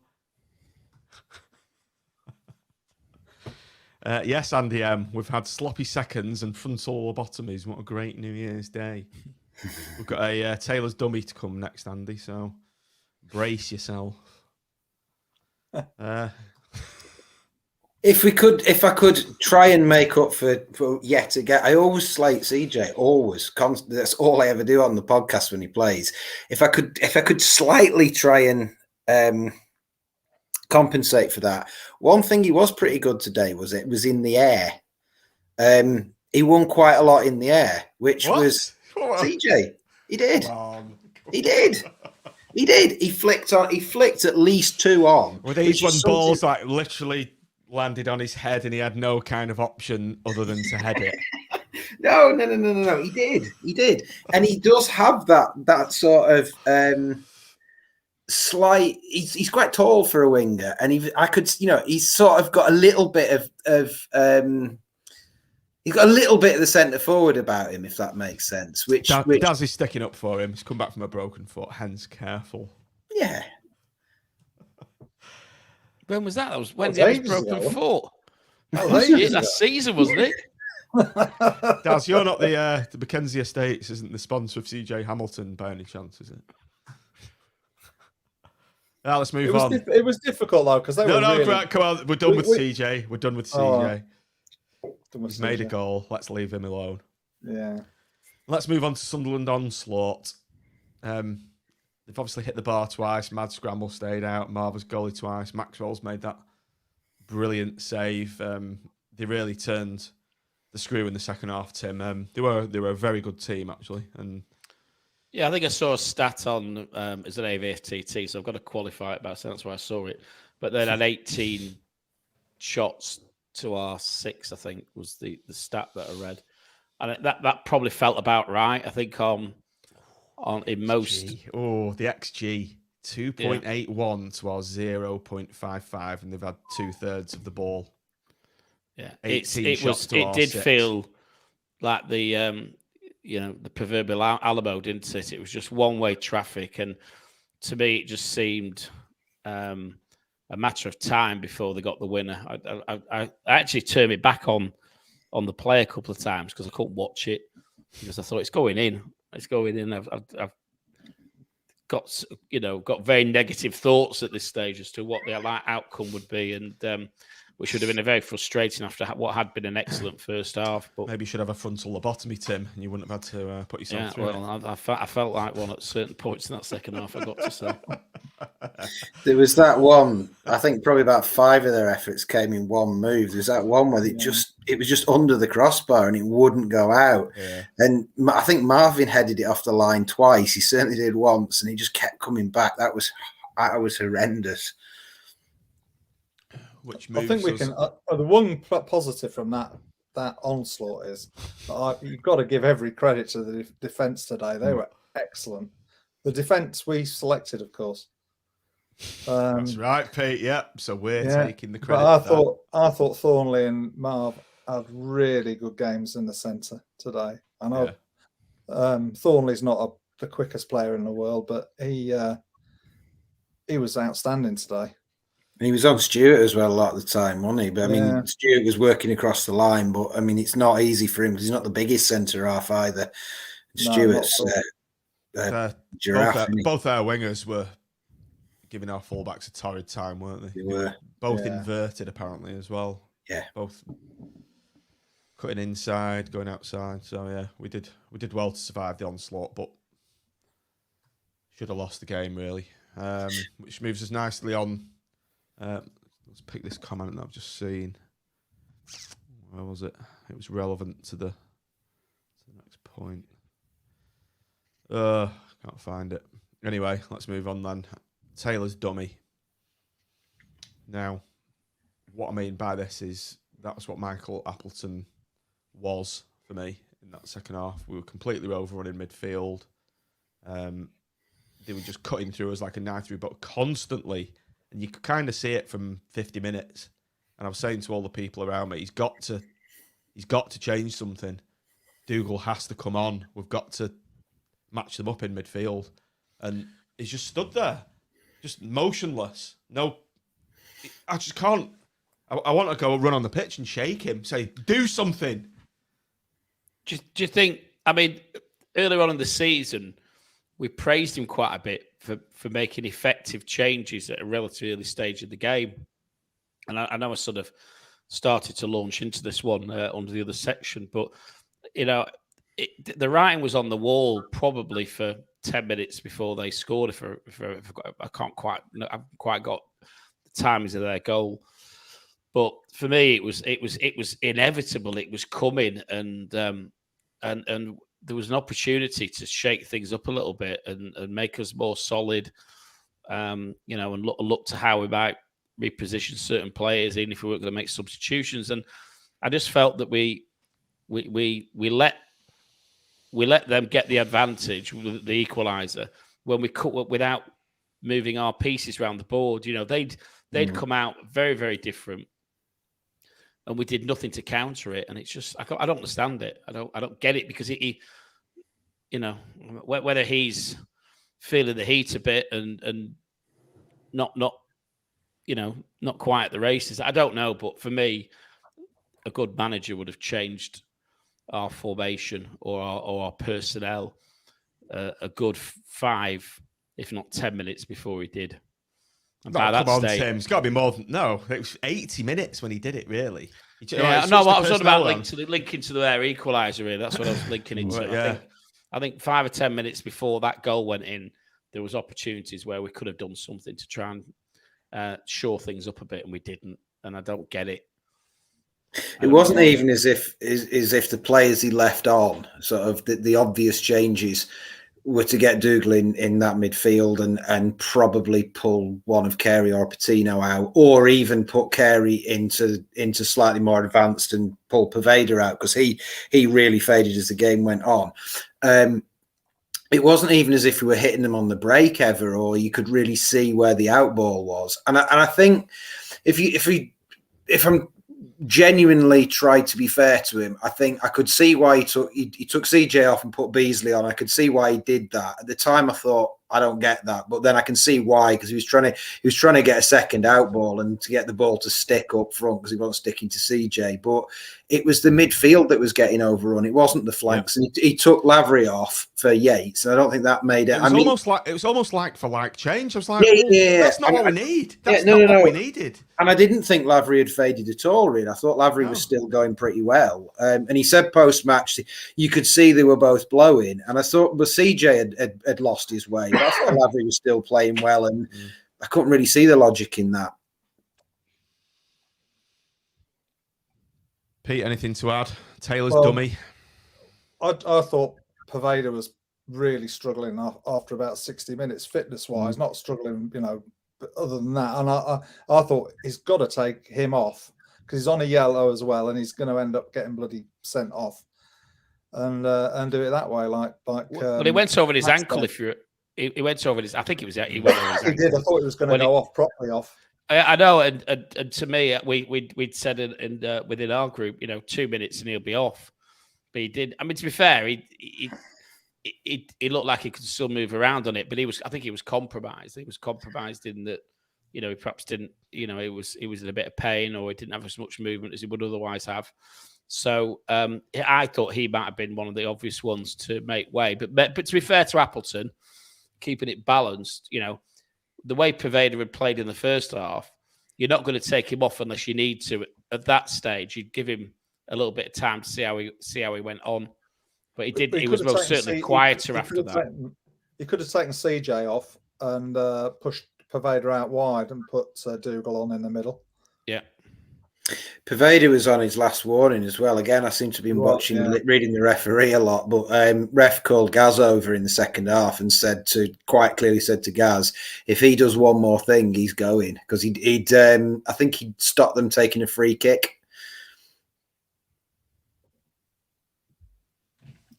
Speaker 1: Yes, Andy M. We've had sloppy seconds and frontal lobotomies. What a great New Year's Day. We've got a Taylor's dummy to come next, Andy, so brace yourself.
Speaker 4: If I could try and make up for yet again, I always slate CJ. Always, that's all I ever do on the podcast when he plays. If I could slightly try and compensate for that, one thing he was pretty good today was in the air. He won quite a lot in the air, which was CJ. He did. He did. He did. He flicked at least 2 on.
Speaker 1: Were these when balls like literally landed on his head and he had no kind of option other than to head it?
Speaker 4: No. He did. And he does have that sort of slight. He's quite tall for a winger, and he's sort of got a little bit of he's got a little bit of the centre forward about him, if that makes sense. Which
Speaker 1: Daz is sticking up for him. He's come back from a broken foot, hence careful.
Speaker 4: Yeah.
Speaker 3: When was that? That was when he had his broken foot. Last season, wasn't it?
Speaker 1: Daz, you're not the Mackenzie Estates isn't the sponsor of CJ Hamilton by any chance, is it? Now let's move on.
Speaker 5: It was difficult though because
Speaker 1: right, come on. We're done with CJ. We're done with CJ. He's made a goal. Let's leave him alone.
Speaker 5: Yeah.
Speaker 1: Let's move on to Sunderland onslaught. They've obviously hit the bar twice. Mad Scramble stayed out. Marva's goalie twice. Maxwell's made that brilliant save. They really turned the screw in the second half, Tim. They were a very good team, actually. And
Speaker 3: yeah, I think I saw a stat on is it AVFTT, so I've got to qualify it by saying that's why I saw it. But they had 18 shots to our 6, I think, was the stat that I read. And that probably felt about right, I think, in most.
Speaker 1: Oh, the XG, 2.81 to our 0.55, and they've had 2/3 of the ball.
Speaker 3: Yeah, it did 6. Feel like the proverbial Alamo, didn't it? It was just one-way traffic, and to me, it just seemed a matter of time before they got the winner. I actually turned me back on the play a couple of times because I couldn't watch it. because I thought it's going in. It's going in. I've got very negative thoughts at this stage as to what the outcome would be, and which would have been a very frustrating after what had been an excellent first half. But
Speaker 1: maybe you should have a frontal lobotomy, Tim, and you wouldn't have had to put yourself through it.
Speaker 3: Well, I felt like one at certain points in that second half, I got to say.
Speaker 4: There was that one, I think probably about 5 of their efforts came in one move. There's that one where it was just under the crossbar and it wouldn't go out. Yeah. And I think Marvin headed it off the line twice. He certainly did once, and he just kept coming back. That was horrendous.
Speaker 5: I think we can. The one positive from that onslaught is you've got to give every credit to the defence today. They were excellent. The defence we selected, of course.
Speaker 1: That's right, Pete. Yep. So we're taking the credit.
Speaker 5: But I thought Thornley and Marv had really good games in the centre today. I know Thornley's not the quickest player in the world, but he was outstanding today.
Speaker 4: And he was on Stewart as well a lot of the time, wasn't he? But I mean, Stewart was working across the line, but I mean, it's not easy for him because he's not the biggest centre half either. Stewart's giraffe.
Speaker 1: Both our wingers were giving our fullbacks a torrid time, weren't they?
Speaker 4: They were
Speaker 1: both inverted apparently as well.
Speaker 4: Yeah,
Speaker 1: both cutting inside, going outside. So yeah, we did well to survive the onslaught, but should have lost the game really. Which moves us nicely on. Let's pick this comment that I've just seen. Where was it? It was relevant to the next point. Can't find it. Anyway, let's move on then. Taylor's dummy. Now, what I mean by this is that's what Michael Appleton was for me in that second half. We were completely overrunning midfield. They were just cutting through us like a knife through, but constantly. And you could kind of see it from 50 minutes. And I was saying to all the people around me, he's got to change something. Dougal has to come on. We've got to match them up in midfield. And he's just stood there, just motionless. No, I just can't. I want to go run on the pitch and shake him, say, do something.
Speaker 3: Do you think, I mean, earlier on in the season, we praised him quite a bit for making effective changes at a relatively early stage of the game. And I know I sort of started to launch into this one under the other section, but, the writing was on the wall probably for 10 minutes before they scored. If I haven't quite got the timings of their goal. But for me, it was inevitable. It was coming, and there was an opportunity to shake things up a little bit and make us more solid, and look to how we might reposition certain players, even if we weren't going to make substitutions. And I just felt that we let them get the advantage with the equaliser when we cut without moving our pieces around the board. They'd come out very, very different, and we did nothing to counter it. And it's just I don't understand it. I don't get it, because he whether he's feeling the heat a bit and not quite at the races, I don't know. But for me, a good manager would have changed our formation or our personnel a good 5, if not 10 minutes before he did.
Speaker 1: Tim. It's got to be more than... No, it was 80 minutes when he did it, really.
Speaker 3: I was talking about linking to their equaliser, really. That's what I was linking into. Well, yeah. I think 5 or 10 minutes before that goal went in, there was opportunities where we could have done something to try and shore things up a bit, and we didn't. And I don't get it.
Speaker 4: It wasn't even as if the players he left on, sort of the obvious changes, were to get Dougal in that midfield and probably pull one of Carey or Patino out, or even put Carey into slightly more advanced and pull Poveda out, because he really faded as the game went on. It wasn't even as if we were hitting them on the break ever, or you could really see where the outball was. And I think if I'm genuinely tried to be fair to him, I think I could see why he took CJ off and put Beasley on. I could see why he did that. At the time, I thought I don't get that. But then I can see why, because he was trying to get a second out ball and to get the ball to stick up front because he wasn't sticking to CJ. But it was the midfield that was getting overrun. It wasn't the flanks, and he took Lavery off for Yates, and I don't think that made it.
Speaker 1: It was almost like for like change. I was like, that's not what we need. That's not what we needed.
Speaker 4: And I didn't think Lavery had faded at all, really. I thought Lavery was still going pretty well. And he said post-match, you could see they were both blowing. And I thought, but CJ had lost his way. But I thought Lavery was still playing well, and I couldn't really see the logic in that.
Speaker 1: Pete, anything to add? Taylor's dummy.
Speaker 5: I thought Poveda was really struggling after about 60 minutes, fitness-wise, not struggling, but other than that. And I thought he's got to take him off because he's on a yellow as well, and he's going to end up getting bloody sent off and do it that way.
Speaker 3: Well, he went over his ankle. He went over his. I think it was. He went over his ankle.
Speaker 5: He did. I thought he was going to go off properly off.
Speaker 3: I know, and to me, we'd said within our group, 2 minutes and he'll be off. But he did. I mean, to be fair, he looked like he could still move around on it, but I think he was compromised. He was compromised in that, he perhaps didn't, he was in a bit of pain, or he didn't have as much movement as he would otherwise have. So I thought he might have been one of the obvious ones to make way. But to be fair to Appleton, keeping it balanced, the way Poveda had played in the first half, you're not going to take him off unless you need to. At that stage, you'd give him a little bit of time to see how he went on. But he did. He was most certainly quieter after that.
Speaker 5: He could have taken CJ off and pushed Poveda out wide and put Dougal on in the middle.
Speaker 3: Yeah.
Speaker 4: Poveda was on his last warning as well. Again, I seem to be reading the referee a lot, but ref called Gaz over in the second half and quite clearly said to Gaz, if he does one more thing, he's going, because I think he'd stopped them taking a free kick.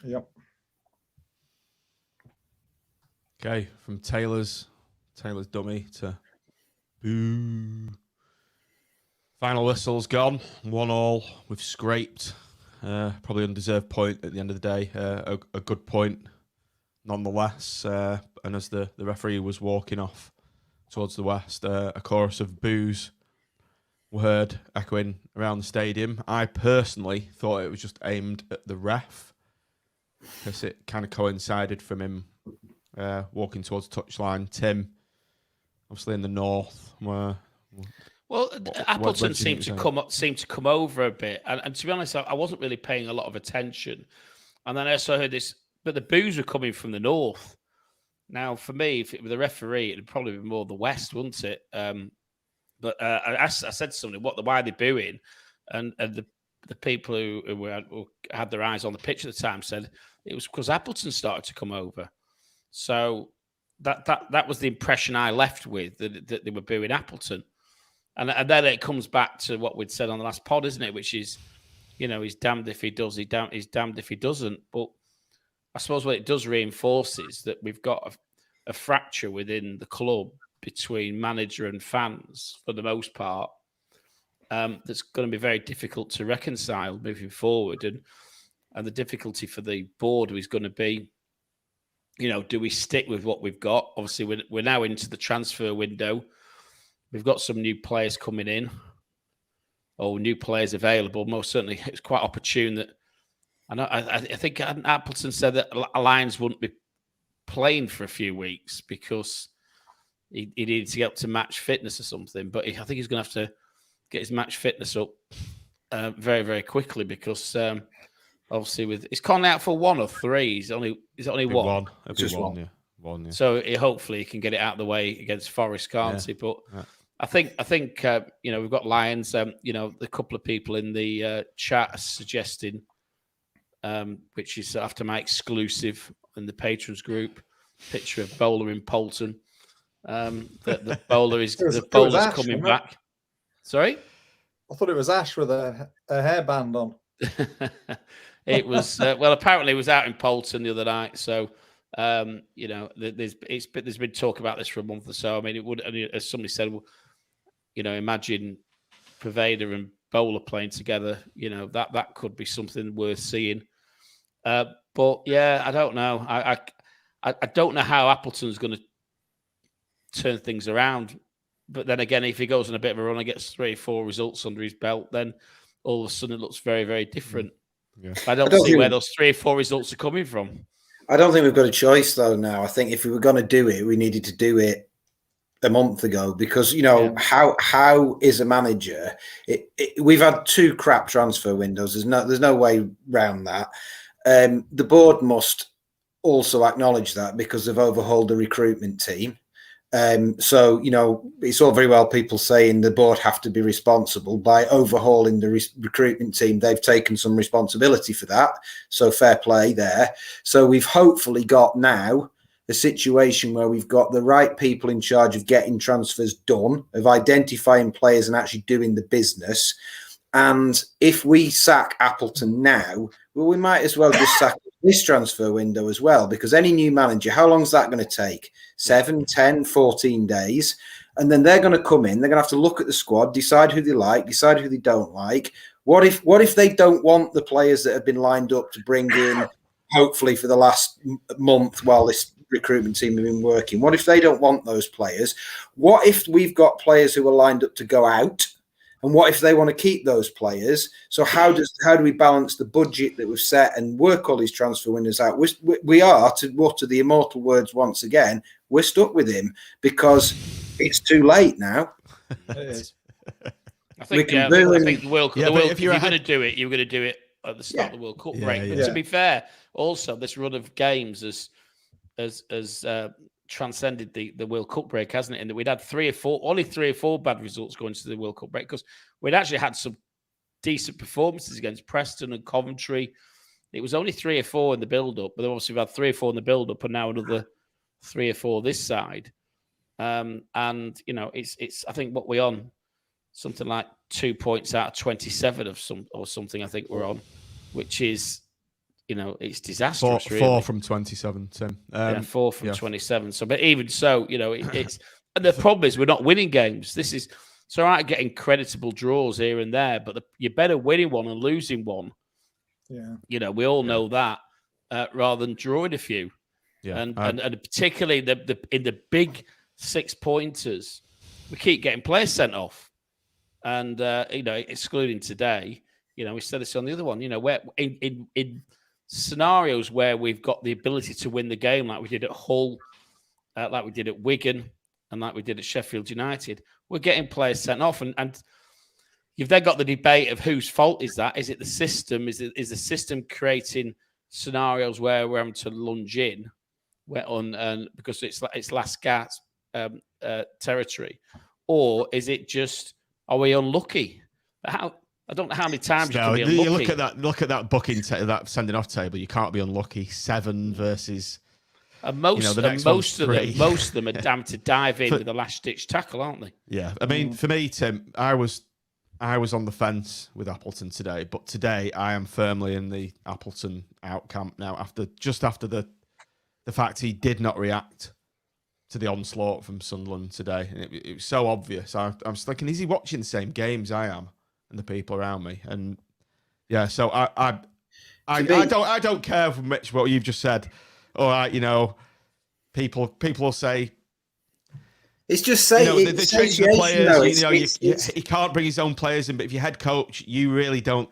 Speaker 5: Yep.
Speaker 1: Okay, from Taylor's dummy to boo. Final whistle's gone. 1-1. We've scraped. Probably undeserved point at the end of the day. A good point, nonetheless. And as the referee was walking off towards the west, a chorus of boos were heard echoing around the stadium. I personally thought it was just aimed at the ref, because it kind of coincided from him walking towards the touchline. Tim, obviously in the north, where...
Speaker 3: Well, Appleton seemed to come over a bit, and to be honest, I wasn't really paying a lot of attention. And then I also heard this, but the boos were coming from the north. Now, for me, if it were the referee, it'd probably be more the west, wouldn't it? But I said something. Why are they booing? And the people who had their eyes on the pitch at the time said it was because Appleton started to come over. So that was the impression I left with, that they were booing Appleton. And then it comes back to what we'd said on the last pod, isn't it? Which is, he's damned if he does, he's damned if he doesn't. But I suppose what it does reinforce is that we've got a fracture within the club between manager and fans, for the most part, that's going to be very difficult to reconcile moving forward. And the difficulty for the board is going to be, do we stick with what we've got? Obviously, we're now into the transfer window. We've got some new players coming in, or new players available. Most certainly, it's quite opportune that. I think Appleton said that Lions wouldn't be playing for a few weeks because he needed to get up to match fitness or something. But I think he's going to have to get his match fitness up very, very quickly, because obviously he's gone out for 1 or 3. He's only one.
Speaker 1: Just one. Yeah. One, yeah.
Speaker 3: So hopefully he can get it out of the way against Forest, can't he? But I think we've got Lions. A couple of people in the chat are suggesting, which is after my exclusive in the patrons group, picture of Bowler in Polton. That the bowler is bowler's coming back. Sorry,
Speaker 5: I thought it was Ash with a hairband on.
Speaker 3: It was apparently it was out in Polton the other night. So there's been talk about this for a month or so. I mean, it would, as somebody said, imagine Poveda and Bowler playing together. That could be something worth seeing. But yeah, I don't know. I don't know how Appleton's going to turn things around. But then again, if he goes on a bit of a run and gets 3 or 4 results under his belt, then all of a sudden it looks very, very different.
Speaker 1: Yeah.
Speaker 3: I don't see where those 3 or 4 results are coming from.
Speaker 4: I don't think we've got a choice, though, now. I think if we were going to do it, we needed to do it a month ago because, how is a manager? We've had 2 crap transfer windows. There's no way around that. The board must also acknowledge that because they've overhauled the recruitment team. So, it's all very well people saying the board have to be responsible. By overhauling the recruitment team, they've taken some responsibility for that. So fair play there. So we've hopefully got now a situation where we've got the right people in charge of getting transfers done, of identifying players and actually doing the business. And if we sack Appleton now, well, we might as well just sack this transfer window as well, because any new manager, how long is that going to take? 7, 10, 14 days. And then they're going to come in, they're going to have to look at the squad, decide who they like, decide who they don't like. What if they don't want the players that have been lined up to bring in, hopefully for the last month while this recruitment team have been working? What if they don't want those players? What if we've got players who are lined up to go out? And what if they want to keep those players? So how do we balance the budget that we've set and work all these transfer windows out? We are, to utter the immortal words once again, we're stuck with him because it's too late now.
Speaker 5: It is.
Speaker 3: I think the World Cup. If you're going to do it, you're going to do it at the start of the World Cup break. But to be fair, also this run of games has transcended the World Cup break, hasn't it? In that we'd had only 3 or 4 bad results going to the World Cup break because we'd actually had some decent performances against Preston and Coventry. It was only 3 or 4 in the build-up, but obviously we've had 3 or 4 in the build-up and now another 3 or 4 this side. And it's I think what we're on, something like 2 points out of 27 or something. I think we're on, which is. It's disastrous.
Speaker 1: 4 from 27, Tim.
Speaker 3: 4 from 27. So, but even so, it's and the problem is we're not winning games. It's all right getting creditable draws here and there, but you're better winning one and losing one. Yeah, we all know that rather than drawing a few. Yeah, and particularly in the big 6-pointers, we keep getting players sent off, and excluding today, we said this on the other one. Where in scenarios where we've got the ability to win the game, like we did at Hull, like we did at Wigan, and like we did at Sheffield United, we're getting players sent off. And you've then got the debate of whose fault is that? Is it the system? Is the system creating scenarios where we're having to lunge in, because it's last gasp territory, or is it just are we unlucky? I don't know how many times you can be unlucky.
Speaker 1: Look at that booking, that sending off table. You can't be unlucky. 7 versus.
Speaker 3: And most of them are damn to dive in with a last ditch tackle, aren't they?
Speaker 1: Yeah, I mean, for me, Tim, I was on the fence with Appleton today, but today I am firmly in the Appleton out camp now. After the fact he did not react to the onslaught from Sunderland today, and it was so obvious. I was thinking, is he watching the same games I am? And the people around me, and so I don't care for much what you've just said. All right, people will say
Speaker 4: it's just saying
Speaker 1: they change the players. He can't bring his own players in, but if you're head coach, you really don't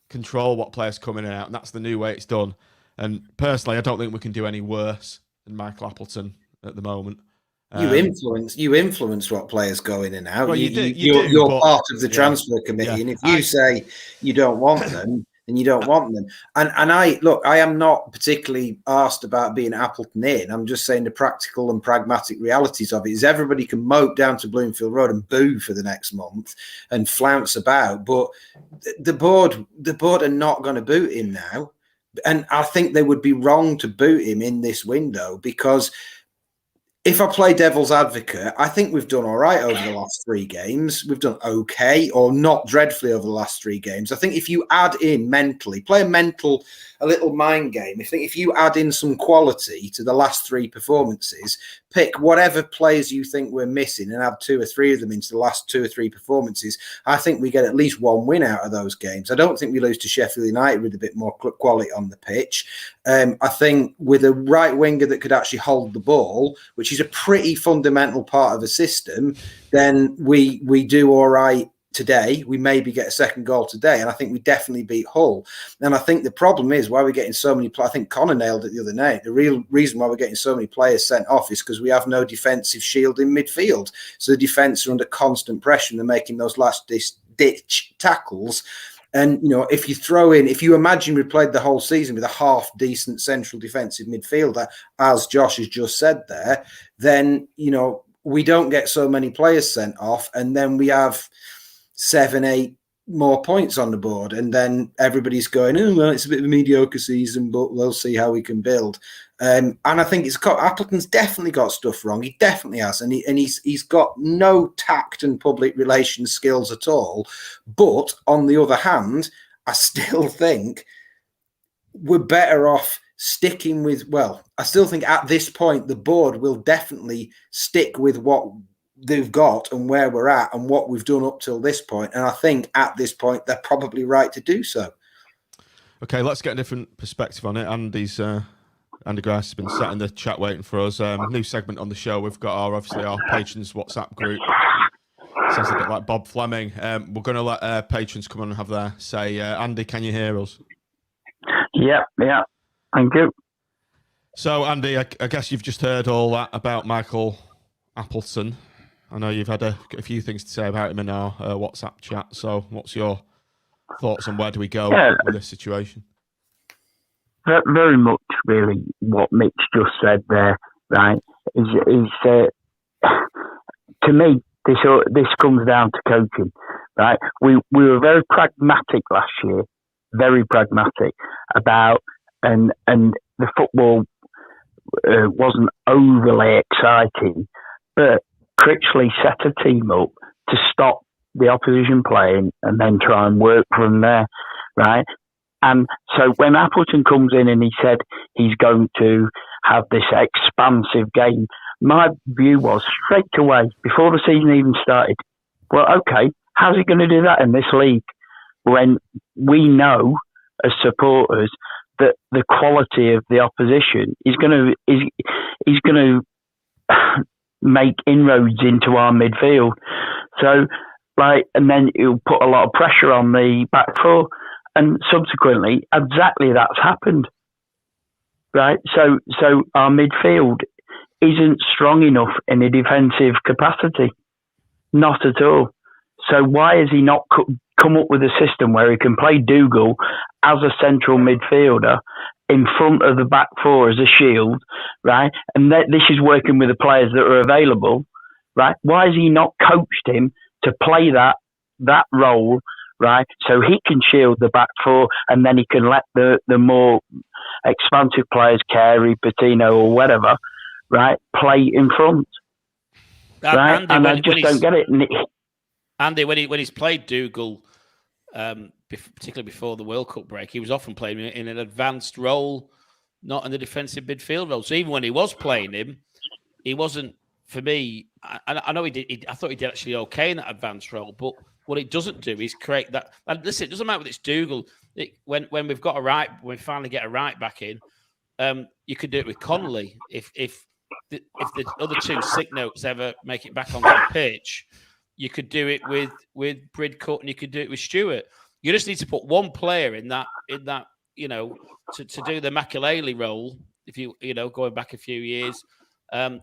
Speaker 1: control what players come in and out, and that's the new way it's done. And personally, I don't think we can do any worse than Michael Appleton at the moment.
Speaker 4: You influence what players go in and out.
Speaker 1: Well,
Speaker 4: you're part of the transfer committee, and if you say you don't want them, then you don't want them. And I am not particularly asked about being Appleton in. I'm just saying the practical and pragmatic realities of it is everybody can mope down to Bloomfield Road and boo for the next month and flounce about, but the board are not going to boot him now, and I think they would be wrong to boot him in this window because if I play devil's advocate, I think we've done all right over the last 3 games. We've done okay, or not dreadfully over the last 3 games. I think if you add in mentally, play a little mind game. I think if you add in some quality to the last 3 performances, pick whatever players you think we're missing and add 2 or 3 of them into the last 2 or 3 performances, I think we get at least 1 win out of those games. I don't think we lose to Sheffield United with a bit more quality on the pitch. I think with a right winger that could actually hold the ball, which is a pretty fundamental part of a system, then we do all right today. We maybe get a second goal today, and I think we definitely beat Hull. And I think the problem is why we're getting so many. I think Connor nailed it the other night. The real reason why we're getting so many players sent off is because we have no defensive shield in midfield. So the defence are under constant pressure, and they're making those last ditch tackles. And, if you imagine we played the whole season with a half decent central defensive midfielder, as Josh has just said there, then, we don't get so many players sent off, and then we have 7, 8 more points on the board. And then everybody's going, oh, well, it's a bit of a mediocre season, but we'll see how we can build. And I think Appleton's definitely got stuff wrong. He definitely has. And he's got no tact and public relations skills at all. But on the other hand, I still think we're better off sticking with, I still think at this point, the board will definitely stick with what they've got and where we're at and what we've done up till this point. And I think at this point, they're probably right to do so.
Speaker 1: Okay, let's get a different perspective on it. Andy Grice has been sat in the chat waiting for us. New segment on the show. We've got our patrons WhatsApp group. Sounds a bit like Bob Fleming. We're going to let patrons come on and have their say. Andy, can you hear us?
Speaker 6: Yeah, thank you.
Speaker 1: So, Andy, I guess you've just heard all that about Michael Appleton. I know you've had a few things to say about him in our WhatsApp chat. So, what's your thoughts on where do we go with this situation?
Speaker 6: Very much, really, what Mitch just said there, right? Is to me, this comes down to coaching, right? We were very pragmatic last year, very pragmatic about, and the football wasn't overly exciting, but Critchley set a team up to stop the opposition playing and then try and work from there, right? And so when Appleton comes in and he said he's going to have this expansive game, my view was straight away, before the season even started, well, okay, how's he going to do that in this league when we know as supporters that the quality of the opposition is going to make inroads into our midfield. So, and then it'll put a lot of pressure on the back four. And subsequently, exactly that's happened, right? So our midfield isn't strong enough in a defensive capacity, not at all. So why has he not come up with a system where he can play Dougal as a central midfielder in front of the back four as a shield, right? And this is working with the players that are available, right? Why has he not coached him to play that role? Right, so he can shield the back four, and then he can let the more expansive players, Carey, Patino, or whatever, right, play in front. Right,
Speaker 3: Andy,
Speaker 6: I just don't get it.
Speaker 3: Andy, when he's played Dougal, particularly before the World Cup break, he was often playing in an advanced role, not in the defensive midfield role. So even when he was playing him, he wasn't. For me, I know he did. I thought he did actually okay in that advanced role, but what it doesn't do is create that. And listen, it doesn't matter whether it's Dougal. When we've got when we finally get a right back in, you could do it with Connolly. If the other 2 sick notes ever make it back onto the pitch, you could do it with Bridcut, and you could do it with Stewart. You just need to put one player in that to do the Makelele role. If going back a few years, and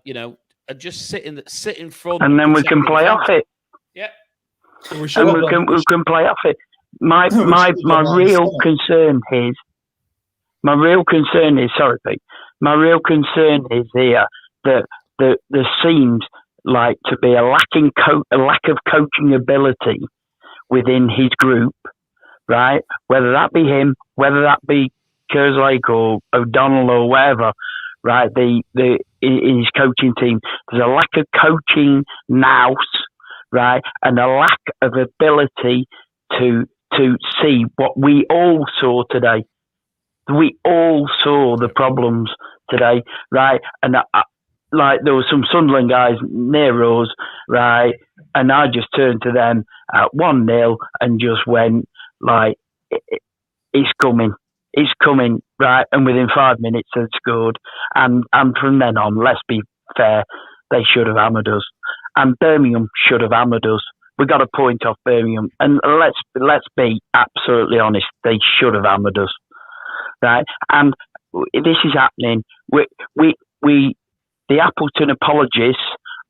Speaker 3: just sit in front,
Speaker 6: and then we can play off it.
Speaker 3: Yeah.
Speaker 6: And we can play off it. My real concern is here that there seems like to be a lack of coaching ability within his group, right? Whether that be him, whether that be Kerslake or O'Donnell or whatever, right? in his coaching team. There's a lack of coaching nous, right, and a lack of ability to see what we all saw today. We all saw the problems today, right? And like there were some Sunderland guys near us, right? And I just turned to them at 1-0 and just went like, "It's coming, right?" And within 5 minutes they'd scored. And from then on, let's be fair, they should have hammered us, and Birmingham should have hammered us. We got a point off Birmingham, and let's be absolutely honest, they should have hammered us. Right, and this is happening. We the Appleton apologists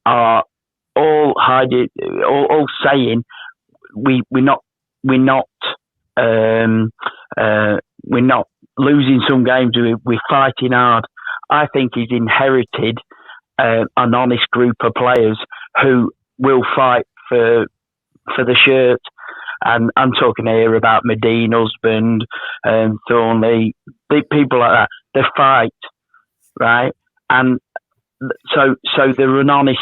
Speaker 6: are all hiding, all saying we're not losing some games. We're fighting hard. I think he's inherited an honest group of players who will fight for the shirt. And I'm talking here about Madine, Husband, Thornley, people like that. They fight, right? And so they're an honest,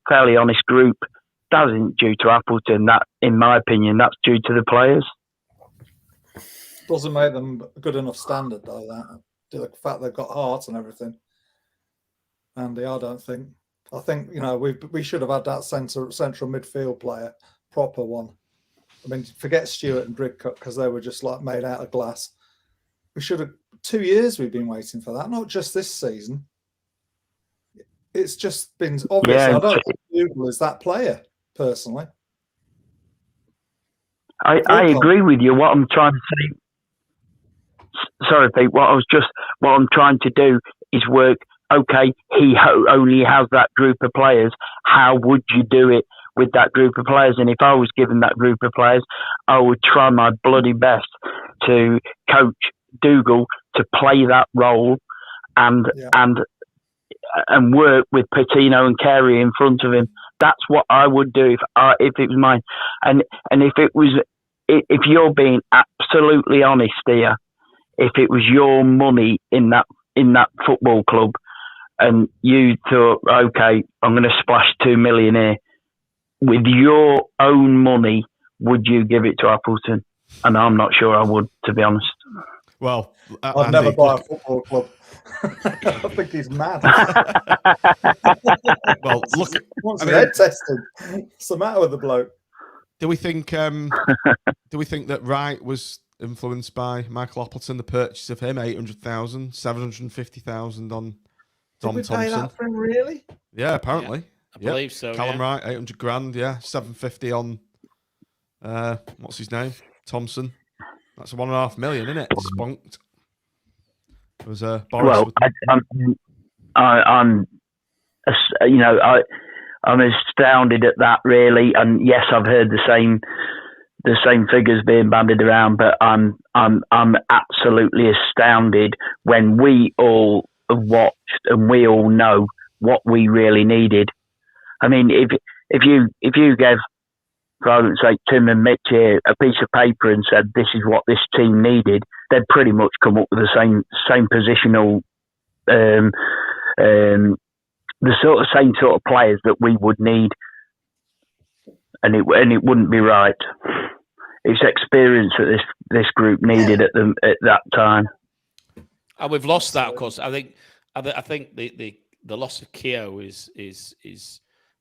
Speaker 6: fairly honest group. That isn't due to Appleton. That, in my opinion, that's due to the players.
Speaker 5: Doesn't make them a good enough standard, though. That the fact they've got heart and everything. Andy, I don't think. I think we should have had that central midfield player, proper one. I mean, forget Stewart and Bridcut because they were just like made out of glass. We should have 2 years. We've been waiting for that, not just this season. It's just been obvious.
Speaker 6: Yeah,
Speaker 5: I don't think Google is that player personally.
Speaker 6: I agree with you. What I'm trying to say, sorry, Pete. What I'm trying to do is work. Okay, he only has that group of players. How would you do it with that group of players? And if I was given that group of players, I would try my bloody best to coach Dougal to play that role and work with Patino and Carey in front of him. That's what I would do if it was mine. And if you're being absolutely honest here, if it was your money in that football club, and you thought, okay, I'm going to splash 2 million here, with your own money, would you give it to Appleton? And I'm not sure I would, to be honest.
Speaker 1: Well,
Speaker 5: I'd never buy a football club. I think he's mad.
Speaker 1: Well, look,
Speaker 5: What's head testing? What's the matter with the bloke?
Speaker 1: Do we think that Wright was influenced by Michael Appleton? The purchase of him, 800,000, 750,000 on Dom
Speaker 5: Did we pay
Speaker 1: Thompson.
Speaker 5: that for him, really?
Speaker 1: Yeah, apparently.
Speaker 3: I believe so.
Speaker 1: Callum Wright, 800 grand. Yeah, 750 on. What's his name? Thompson. That's 1.5 million, isn't it? Spunked. It was Boris.
Speaker 6: I'm astounded at that, really. And yes, I've heard the same figures being bandied around, but I'm absolutely astounded when we all have watched and we all know what we really needed. I mean, if you gave, for argument's sake, Tim and Mitch here a piece of paper and said this is what this team needed, they'd pretty much come up with the same positional, the same sort of players that we would need, and it wouldn't be right. It's experience that this group needed at that time.
Speaker 3: And we've lost that, of course. I think the loss of Keogh is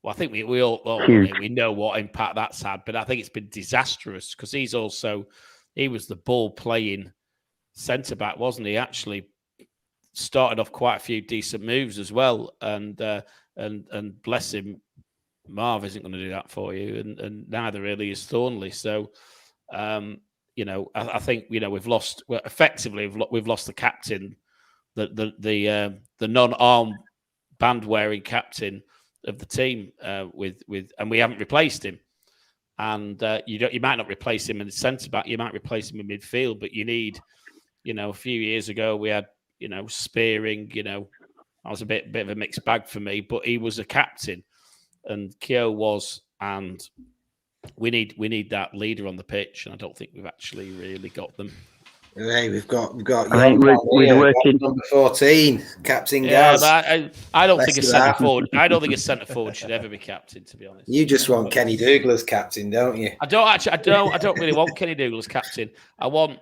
Speaker 3: well, I think we all we know what impact that's had, but I think it's been disastrous because he was the ball playing centre back, wasn't he? Actually started off quite a few decent moves as well, and bless him, Marv isn't going to do that for you, and neither really is Thornley. So I think we've lost the captain, the non-arm band wearing captain of the team and we haven't replaced him. And you might not replace him in the centre back, you might replace him in midfield, but you need, a few years ago we had, Spearing, that was a bit of a mixed bag for me, but he was a captain and Keogh was, and we need that leader on the pitch, and I don't think we've actually really got them.
Speaker 4: Hey, we've got
Speaker 6: I think we're working.
Speaker 4: number 14, Captain
Speaker 3: Yeah,
Speaker 4: Gaz.
Speaker 3: but I don't think a
Speaker 4: Let's do
Speaker 3: centre
Speaker 4: that.
Speaker 3: forward. I don't think a centre forward should ever be captain. To be honest,
Speaker 4: You just want Kenny Douglas captain, don't you?
Speaker 3: I don't actually. I don't really want Kenny Douglas captain. I want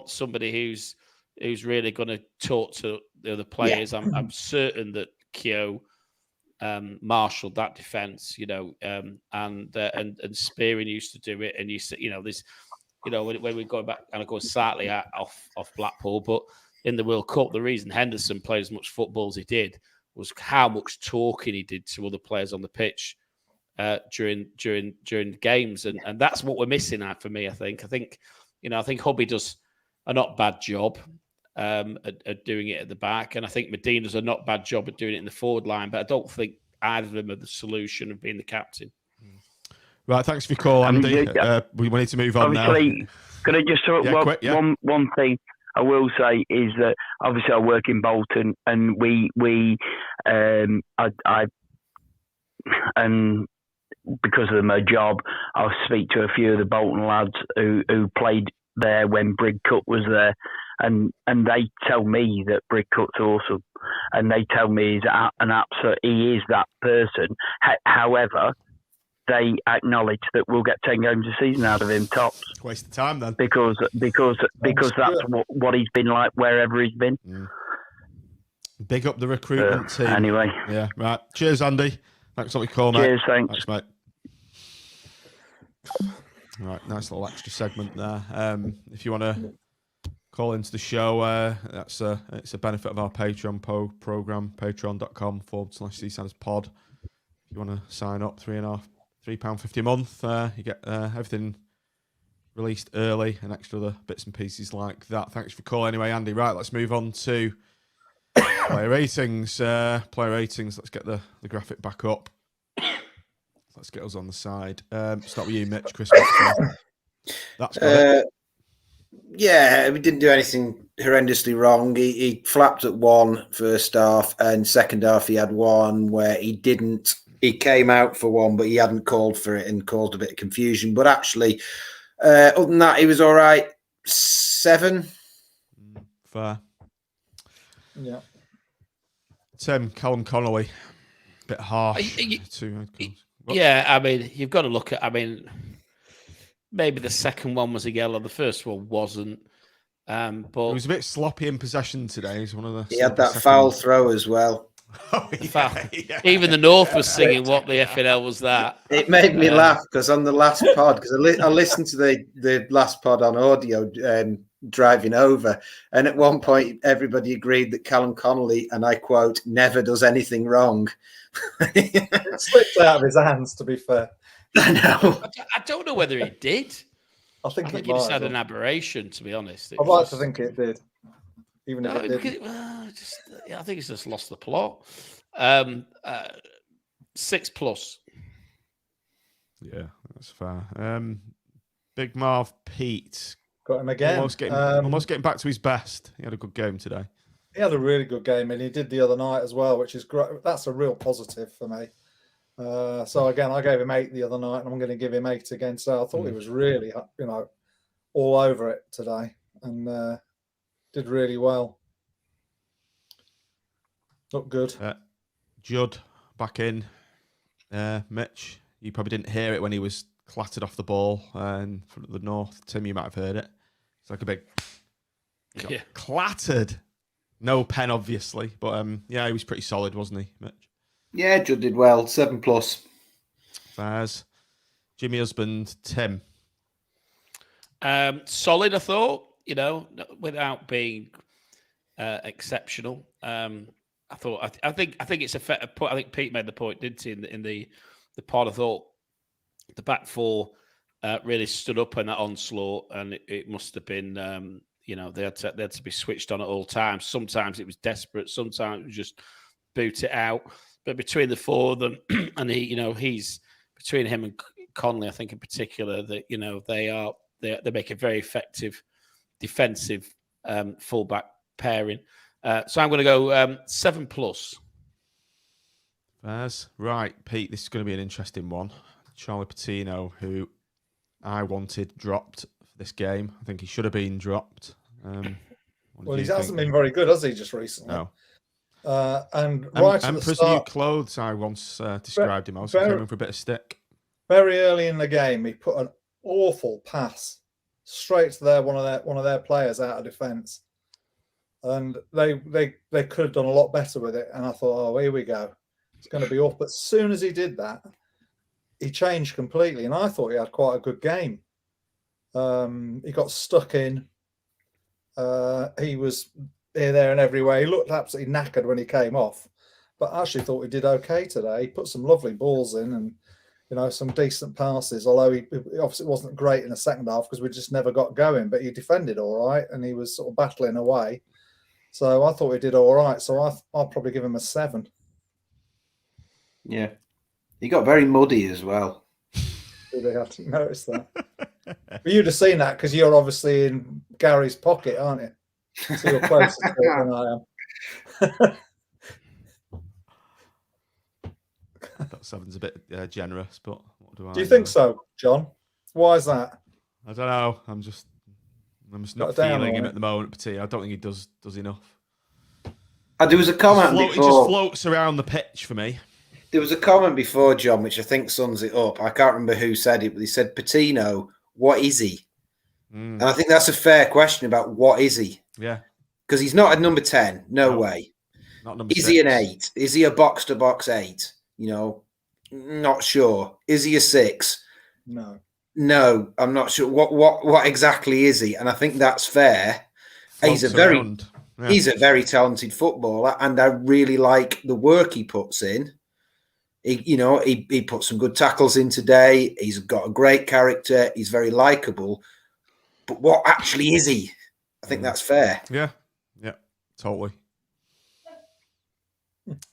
Speaker 3: somebody who's really going to talk to the other players. I'm certain that Keogh marshaled that defence, and Spearing used to do it, and this, when we're going back and of course slightly off Blackpool, but in the World Cup, the reason Henderson played as much football as he did was how much talking he did to other players on the pitch during games, and that's what we're missing out for me. I think Hubby does a not bad job at doing it at the back, and I think Madine does a not bad job at doing it in the forward line, but I don't think either of them are the solution of being the captain.
Speaker 1: Right, thanks for your call, Andy. We need to move on
Speaker 6: obviously,
Speaker 1: now.
Speaker 6: Can I just one thing I will say is that obviously I work in Bolton, and and because of my job, I'll speak to a few of the Bolton lads who played there when Brig Cup was there, and they tell me that Brig Cup's awesome, and they tell me he's an absolute, he is that person. However, they acknowledge that we'll get 10 games a season out of him tops.
Speaker 1: Waste of time then.
Speaker 6: Because that's what he's been like wherever he's been.
Speaker 1: Mm. Big up the recruitment team.
Speaker 6: Anyway.
Speaker 1: Yeah, right. Cheers, Andy. Thanks for your call, mate.
Speaker 6: Cheers, thanks.
Speaker 1: Mate. All right, nice little extra segment there. If you want to call into the show, it's a benefit of our Patreon program, patreon.com/Seasiders-pod. If you want to sign up, £3.50 a month, you get everything released early and extra other bits and pieces like that. Thanks for calling anyway, Andy. Right, let's move on to player ratings. Let's get the graphic back up. Let's get us on the side. Start with you, Mitch. Chris. That's got it.
Speaker 4: Yeah, we didn't do anything horrendously wrong. He flapped at one first half, and second half he had one where he didn't. He came out for one, but he hadn't called for it and caused a bit of confusion. But actually, other than that, he was all right. 7.
Speaker 1: Fair.
Speaker 5: Yeah.
Speaker 1: Tim, Callum Connolly, bit harsh.
Speaker 3: Yeah, I mean, you've got to look at. I mean, maybe the second one was a yellow, the first one wasn't. But
Speaker 1: he was a bit sloppy in possession today. He's one of the.
Speaker 4: He had that foul throw as well.
Speaker 1: Oh, yeah.
Speaker 3: Even the North was singing, "What the FNL was that?"
Speaker 4: It made me laugh because on the last pod, because I listened to the last pod on audio driving over, and at one point everybody agreed that Callum Connolly, and I quote, never does anything wrong.
Speaker 5: It slipped out of his hands, to be fair.
Speaker 4: I know.
Speaker 3: I don't know whether he did.
Speaker 5: I think
Speaker 3: he just had an aberration, to be honest.
Speaker 5: I'd like to think it did. Even if it didn't.
Speaker 3: I think it's just lost the plot. 6+.
Speaker 1: Yeah, that's fair. Big Marv Pete.
Speaker 5: Got him again.
Speaker 1: Almost getting back to his best. He had a good game today.
Speaker 5: He had a really good game, and he did the other night as well, which is great. That's a real positive for me. So again, I gave him 8 the other night, and I'm going to give him 8 again. So I thought he was really, all over it today, and did really well. Looked good.
Speaker 1: Judd back in. Mitch, you probably didn't hear it when he was clattered off the ball in front of the North. Tim, you might have heard it. It's like a big clattered. No pen, obviously, but he was pretty solid, wasn't he, Mitch?
Speaker 4: Yeah, Judd did well. 7+.
Speaker 1: Fairs. Jimmy Husband, Tim.
Speaker 3: Solid, I thought. Without being exceptional. I think it's a fair point. I think Pete made the point, didn't he? In the pod, I thought the back four really stood up in that onslaught, and it must have been. They had to be switched on at all times. Sometimes it was desperate. Sometimes it was just boot it out. But between the four of them, and he's between him and Connolly, I think in particular, that they make a very effective defensive fullback pairing. So I'm going to go 7+.
Speaker 1: Right, Pete, this is going to be an interesting one. Charlie Patino, who I wanted dropped for this game. I think he should have been dropped.
Speaker 5: Well, he hasn't been very good, has he, just recently?
Speaker 1: No.
Speaker 5: And right at the
Speaker 1: Emperor's
Speaker 5: start,
Speaker 1: new clothes, I once described him. I was
Speaker 5: very-
Speaker 1: coming for a bit of stick.
Speaker 5: very early in the game, he put an awful pass straight to one of their players out of defence, and they could have done a lot better with it. And I thought, oh, here we go, it's going to be off. But as soon as he did that, he changed completely, and I thought he had quite a good game. He got stuck in. He was here, there, and everywhere. He looked absolutely knackered when he came off, but I actually thought he did okay today. He put some lovely balls in, and some decent passes. Although he obviously wasn't great in the second half because we just never got going. But he defended all right, and he was sort of battling away. So I thought he did all right. So I'll probably give him a 7.
Speaker 4: Yeah. He got very muddy as well.
Speaker 5: Really have to notice that. But you'd have seen that because you're obviously in Gary's pocket, aren't you? So you're closer to it than I am.
Speaker 1: I thought 7's a bit generous, but what do I
Speaker 5: Do you think
Speaker 1: know?
Speaker 5: so, John? Why is that?
Speaker 1: I don't know. I'm just not
Speaker 5: Got down
Speaker 1: feeling
Speaker 5: on
Speaker 1: him
Speaker 5: it.
Speaker 1: at the moment, Petit. I don't think he does enough.
Speaker 4: There was a comment
Speaker 1: He just
Speaker 4: before.
Speaker 1: floats around the pitch for me.
Speaker 4: There was a comment before, John, which I think sums it up. I can't remember who said it, but he said, Patino, what is he? And I think that's a fair question about what is he?
Speaker 1: Yeah.
Speaker 4: Because he's not a number 10. No way.
Speaker 1: Not number
Speaker 4: Is
Speaker 1: 6.
Speaker 4: he an 8? Is he a box-to-box 8? Not sure. Is he a 6?
Speaker 5: No.
Speaker 4: No, I'm not sure. What exactly is he? And I think that's fair. He's a very talented footballer, and I really like the work he puts in. He put some good tackles in today. He's got a great character. He's very likable. But what actually is he? I think that's fair.
Speaker 1: Yeah, totally.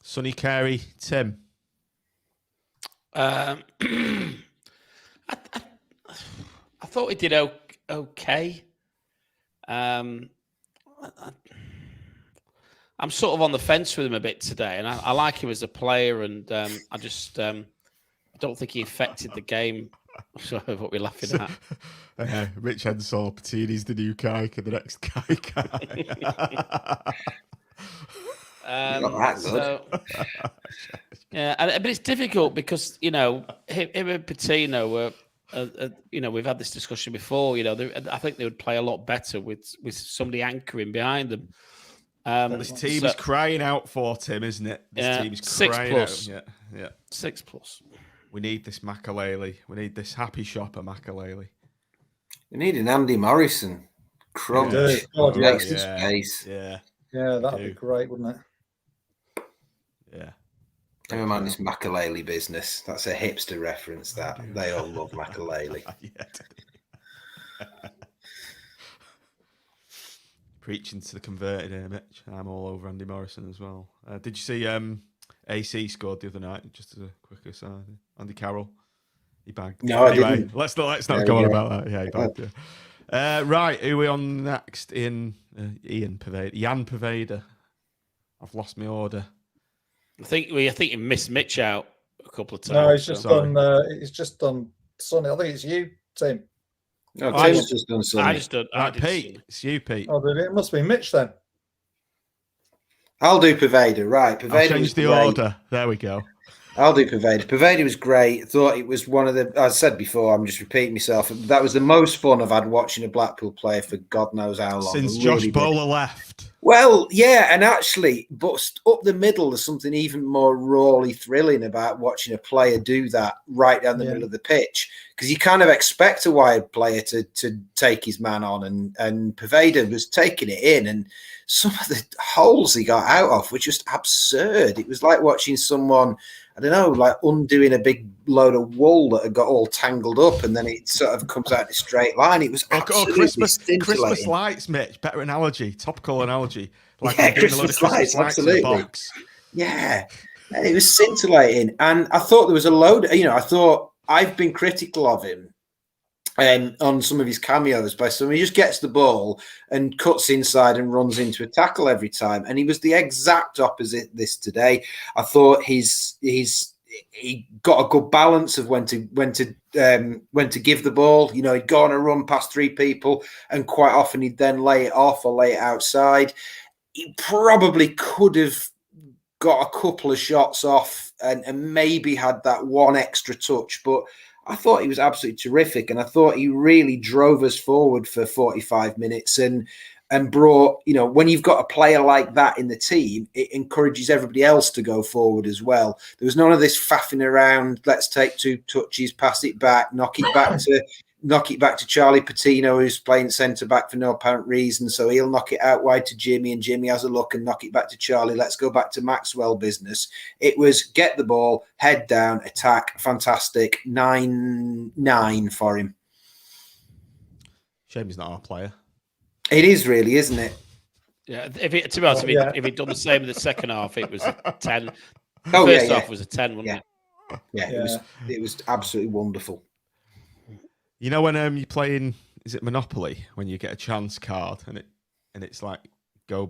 Speaker 1: Sonny Carey, Tim.
Speaker 3: I thought he did okay. I'm sort of on the fence with him a bit today, and I like him as a player, and I just don't think he affected the game. Sorry, what we're laughing at.
Speaker 1: Rich Henshaw, Patini's the new Kaika, the next Kaika.
Speaker 4: Not that good.
Speaker 3: Yeah, but it's difficult because him and Patino were. We've had this discussion before. I think they would play a lot better with somebody anchoring behind them.
Speaker 1: This team is crying out for Tim, isn't it? This team is crying
Speaker 3: 6+.
Speaker 1: out. Yeah.
Speaker 3: 6+.
Speaker 1: We need this Makalele. We need this happy shopper Makalele.
Speaker 4: We need an Andy Morrison. Crunch.
Speaker 5: We do. God, yeah.
Speaker 4: Makes the space.
Speaker 1: Yeah.
Speaker 5: Yeah, that'd be great, wouldn't it?
Speaker 1: Yeah.
Speaker 4: Never mind this Makalele business. That's a hipster reference. That they all love Makalele.
Speaker 1: Preaching to the converted here, Mitch. I'm all over Andy Morrison as well. Did you see AC scored the other night? Just as a quick aside, Andy Carroll, he bagged.
Speaker 4: No,
Speaker 1: anyway,
Speaker 4: I didn't.
Speaker 1: Let's not go on about that. Yeah, he bagged. Yeah. Right, who are we on next? Ian Poveda. Jan Poveda. I've lost my order.
Speaker 3: I think you missed Mitch out a couple of times.
Speaker 5: No, he's just
Speaker 1: sorry.
Speaker 5: done. He's just done Sonny. I think it's you, Tim.
Speaker 4: No, Tim's just done
Speaker 3: I
Speaker 4: something.
Speaker 3: just done.
Speaker 1: Right, Pete. It's you, Pete.
Speaker 5: Oh, did it? It must be Mitch then.
Speaker 4: I'll do Poveda. Right,
Speaker 1: I'll
Speaker 4: Poveda
Speaker 1: change
Speaker 4: was
Speaker 1: the
Speaker 4: great.
Speaker 1: order. There we go.
Speaker 4: I'll do Poveda. Poveda was great. I thought it was one of the. I said before, I'm just repeating myself. That was the most fun I've had watching a Blackpool player for God knows how long.
Speaker 1: Since
Speaker 4: I
Speaker 1: Josh
Speaker 4: really did.
Speaker 1: Bowler left.
Speaker 4: Well, yeah, and actually, but up the middle, there's something even more rawly thrilling about watching a player do that right down the middle of the pitch, because you kind of expect a wide player to take his man on, and Poveda was taking it in, and some of the holes he got out of were just absurd. It was like watching someone, I don't know, like undoing a big load of wool that had got all tangled up, and then it sort of comes out in a straight line. It was absolutely
Speaker 1: Christmas
Speaker 4: scintillating.
Speaker 1: lights, Mitch. Better analogy, topical analogy. Like
Speaker 4: Yeah,
Speaker 1: I'm doing a load of
Speaker 4: Christmas lights,
Speaker 1: in a
Speaker 4: absolutely.
Speaker 1: box.
Speaker 4: Yeah, and it was scintillating. And I thought there was a load, I thought I've been critical of him on some of his cameos by some. He just gets the ball and cuts inside and runs into a tackle every time. And he was the exact opposite this today. I thought his he got a good balance of when to give the ball. You know, he'd go on a run past 3 people, and quite often he'd then lay it off or lay it outside. He probably could have got a couple of shots off and maybe had that one extra touch, but I thought he was absolutely terrific, and I thought he really drove us forward for 45 minutes and brought, you know, when you've got a player like that in the team, it encourages everybody else to go forward as well. There was none of this faffing around, let's take 2 touches, pass it back, knock it back to Charlie Patino, who's playing centre back for no apparent reason. So he'll knock it out wide to Jimmy, and Jimmy has a look and knock it back to Charlie. Let's go back to Maxwell business. It was get the ball, head down, attack. Fantastic. 9-9 for him.
Speaker 1: Shame he's not our player.
Speaker 4: It is really, isn't it?
Speaker 3: Yeah, to be honest, if he'd done the same in the second half, it was a 10.
Speaker 4: Oh,
Speaker 3: First half was a 10, wasn't it?
Speaker 4: Yeah, it was absolutely wonderful.
Speaker 1: You know when you're playing, is it Monopoly, when you get a chance card and it's like go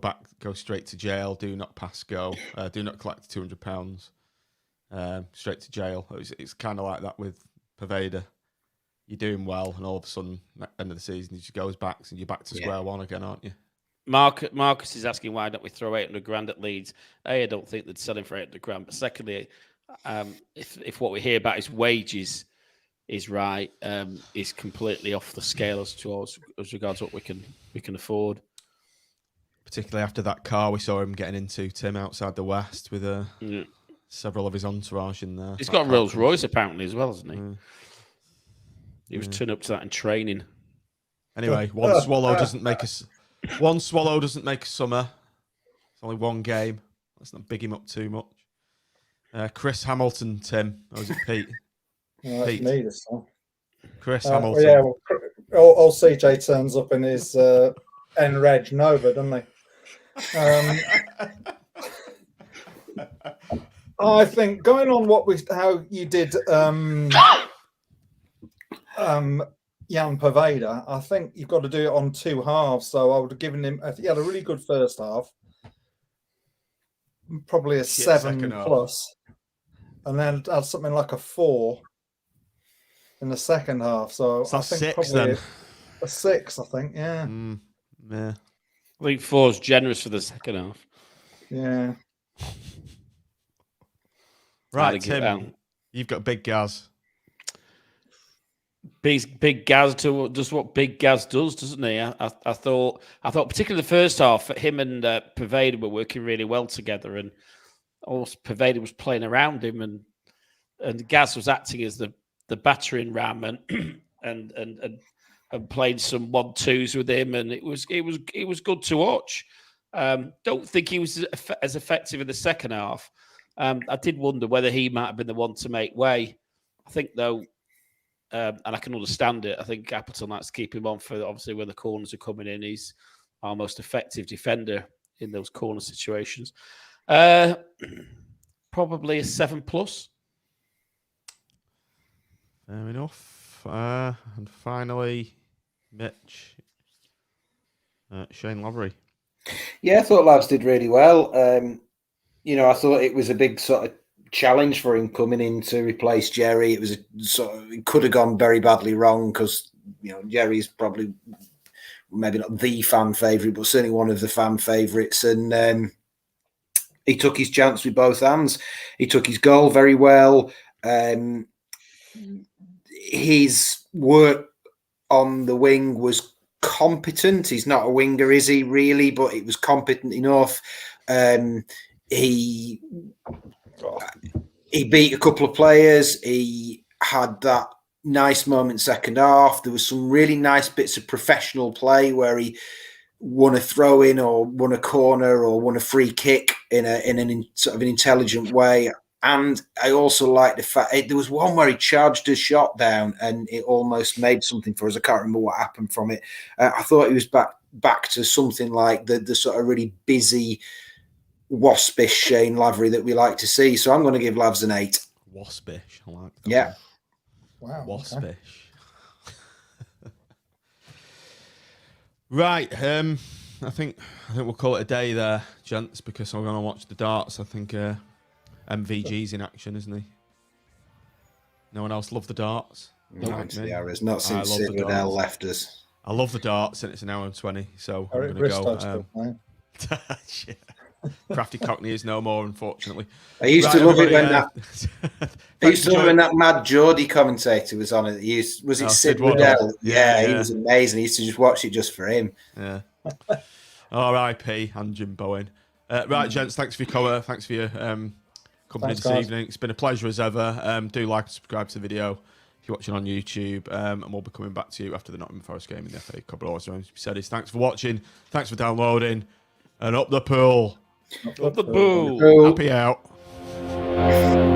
Speaker 1: straight to jail, do not pass go, do not collect £200, straight to jail. It's kind of like that with Poveda. You're doing well, and all of a sudden, at the end of the season, he just goes back, and you're back to square one again, aren't you?
Speaker 3: Marcus is asking why don't we throw 800 grand at Leeds? I don't think they'd sell him for 800 grand. But secondly, if what we hear about his wages is right, is completely off the scale as regards what we can afford.
Speaker 1: Particularly after that car we saw him getting into, Tim, outside the West with several of his entourage in there.
Speaker 3: He's got a Rolls Royce apparently as well, hasn't he? He was turning up to that in training.
Speaker 1: Anyway, one swallow doesn't make a summer. It's only one game. Let's not big him up too much. Chris Hamilton, Tim. Or was it Pete?
Speaker 5: Well, that's me this time.
Speaker 1: Chris Hamilton.
Speaker 5: Yeah, old CJ turns up in his N-Reg Nova, doesn't he? I think going on how you did Jan Poveda, I think you've got to do it on 2 halves. So I would have given him, he had a really good first half, probably a 7 plus, and then had something like a 4 in the second half. So I think
Speaker 1: 6
Speaker 5: probably
Speaker 1: then.
Speaker 5: A 6, I think, yeah.
Speaker 1: Yeah.
Speaker 3: I think 4 is generous for the second half.
Speaker 5: Yeah.
Speaker 1: Right, Tim, you've got Big Gaz.
Speaker 3: Big Gaz does what Big Gaz does, doesn't he? I thought particularly the first half, him and Poveda were working really well together, and also Poveda was playing around him, and Gaz was acting as the battering ram and played some 1-2s with him, and it was good to watch. Don't think he was as effective in the second half. I did wonder whether he might have been the one to make way. I think though. And I can understand it. I think Appleton likes to keep him on for obviously when the corners are coming in. He's our most effective defender in those corner situations. Probably a 7 plus.
Speaker 1: Fair enough. And finally, Mitch, Shane Lavery.
Speaker 4: Yeah, I thought Lavs did really well. I thought it was a big sort of challenge for him coming in to replace Jerry. It was it could have gone very badly wrong because Jerry's probably maybe not the fan favourite, but certainly one of the fan favourites. And he took his chance with both hands. He took his goal very well. His work on the wing was competent. He's not a winger, is he, really? But it was competent enough. He beat a couple of players. He had that nice moment second half. There was some really nice bits of professional play where he won a throw in or won a corner or won a free kick in an sort of an intelligent way. And I also like the fact there was one where he charged a shot down and it almost made something for us. I can't remember what happened from it. I thought he was back to something like the sort of really busy, waspish Shane Lavery that we like to see. So I'm going to give Lavs an 8.
Speaker 1: Waspish, I like that.
Speaker 4: Yeah.
Speaker 5: Wow.
Speaker 1: Waspish. Okay. Right. I think we'll call it a day there, gents, because I'm going to watch the darts. I think MVG's in action, isn't he? No one else loved the darts.
Speaker 4: Not
Speaker 1: Me.
Speaker 4: the hours. Not
Speaker 1: I
Speaker 4: since
Speaker 1: love the
Speaker 4: Sid Waddell
Speaker 1: darts.
Speaker 4: left us.
Speaker 1: I love the darts, and it's an hour and 20, so I'm
Speaker 5: Eric
Speaker 1: going to go.
Speaker 5: Bristow's still playing.
Speaker 1: Yeah. Crafty Cockney is no more, unfortunately.
Speaker 4: I used
Speaker 1: Right,
Speaker 4: to love it when
Speaker 1: everybody,
Speaker 4: I used to love it when that Mad Geordie commentator was on it. Was it
Speaker 1: Oh,
Speaker 4: Sid
Speaker 1: Sid Waddell.
Speaker 4: Waddell?
Speaker 1: Yeah.
Speaker 4: He was amazing. I used to just watch it just for him.
Speaker 1: Yeah. R.I.P. and Jim Bowen. Right, gents, thanks for your cover. Thanks for your company
Speaker 5: Thanks,
Speaker 1: this
Speaker 5: guys.
Speaker 1: evening. It's been a pleasure as ever. Do like and subscribe to the video if you're watching on YouTube, and we'll be coming back to you after the Nottingham Forest game in the FA Cup. All I said is thanks for watching, thanks for downloading, and up the pool.
Speaker 3: Up the pool.
Speaker 4: Cool.
Speaker 1: Happy out.